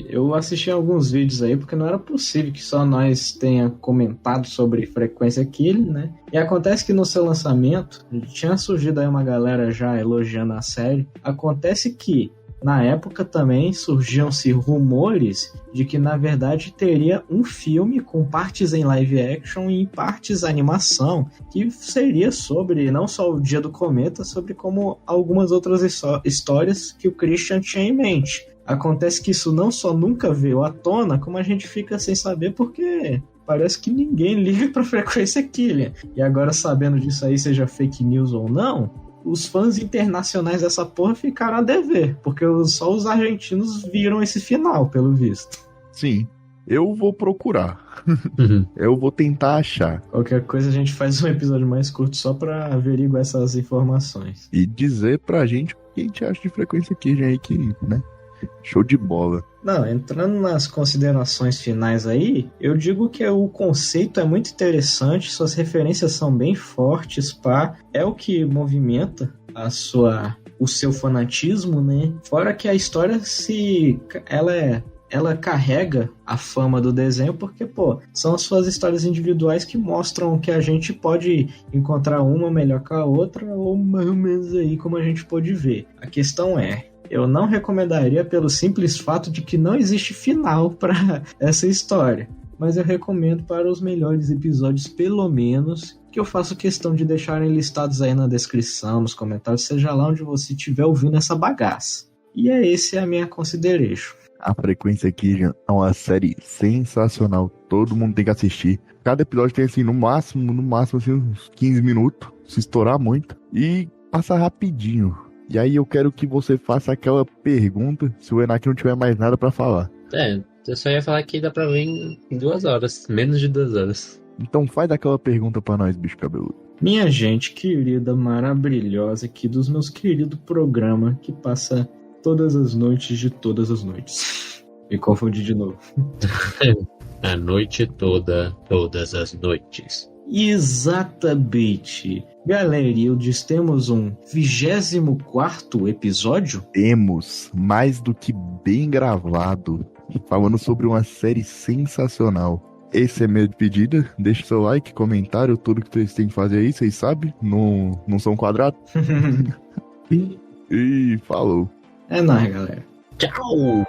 eu assisti alguns vídeos aí, porque não era possível que só nós tenha comentado sobre Frequência Kirlian, né? E acontece que no seu lançamento, tinha surgido aí uma galera já elogiando a série. Acontece que, na época também, surgiam-se rumores de que, na verdade, teria um filme com partes em live action e partes animação, que seria sobre, não só o Dia do Cometa, sobre como algumas outras histórias que o Christian tinha em mente. Acontece que isso não só nunca veio à tona, como a gente fica sem saber porque... Parece que ninguém liga pra Frequência Kirlian. E agora, sabendo disso aí, seja fake news ou não, os fãs internacionais dessa porra ficaram a dever, porque só os argentinos viram esse final, pelo visto. Sim, eu vou procurar. Eu vou tentar achar. Qualquer coisa a gente faz um episódio mais curto só pra averiguar essas informações. E dizer pra gente o que a gente acha de Frequência Kirlian aí, que, né? Show de bola. Não, entrando nas considerações finais aí, eu digo que o conceito é muito interessante, suas referências são bem fortes, pá. É o que movimenta o seu fanatismo, né? Fora que a história ela carrega a fama do desenho porque, pô, são as suas histórias individuais que mostram que a gente pode encontrar uma melhor que a outra ou mais ou menos aí como a gente pode ver. A questão é, eu não recomendaria pelo simples fato de que não existe final para essa história, mas eu recomendo para os melhores episódios, pelo menos, que eu faço questão de deixarem listados aí na descrição, nos comentários, seja lá onde você estiver ouvindo essa bagaça. E essa é a minha consideration. A Frequência Kirlian é uma série sensacional, todo mundo tem que assistir. Cada episódio tem, assim, no máximo, assim, uns 15 minutos, se estourar muito, e passa rapidinho. E aí eu quero que você faça aquela pergunta, se o Enak não tiver mais nada pra falar. Eu só ia falar que dá pra ver em 2 horas, menos de 2 horas. Então faz aquela pergunta pra nós, bicho cabeludo. Minha gente querida, maravilhosa aqui dos meus queridos programas que passa todas as noites de todas as noites. Me confundi de novo. A noite toda, todas as noites. Exatamente. Galerildes, temos um 24º episódio? Temos, mais do que bem gravado, falando sobre uma série sensacional. Esse é minha pedida, deixa seu like, comentário, tudo que vocês têm que fazer aí, vocês sabem, não são quadrados. E falou. É nóis, galera. Tchau!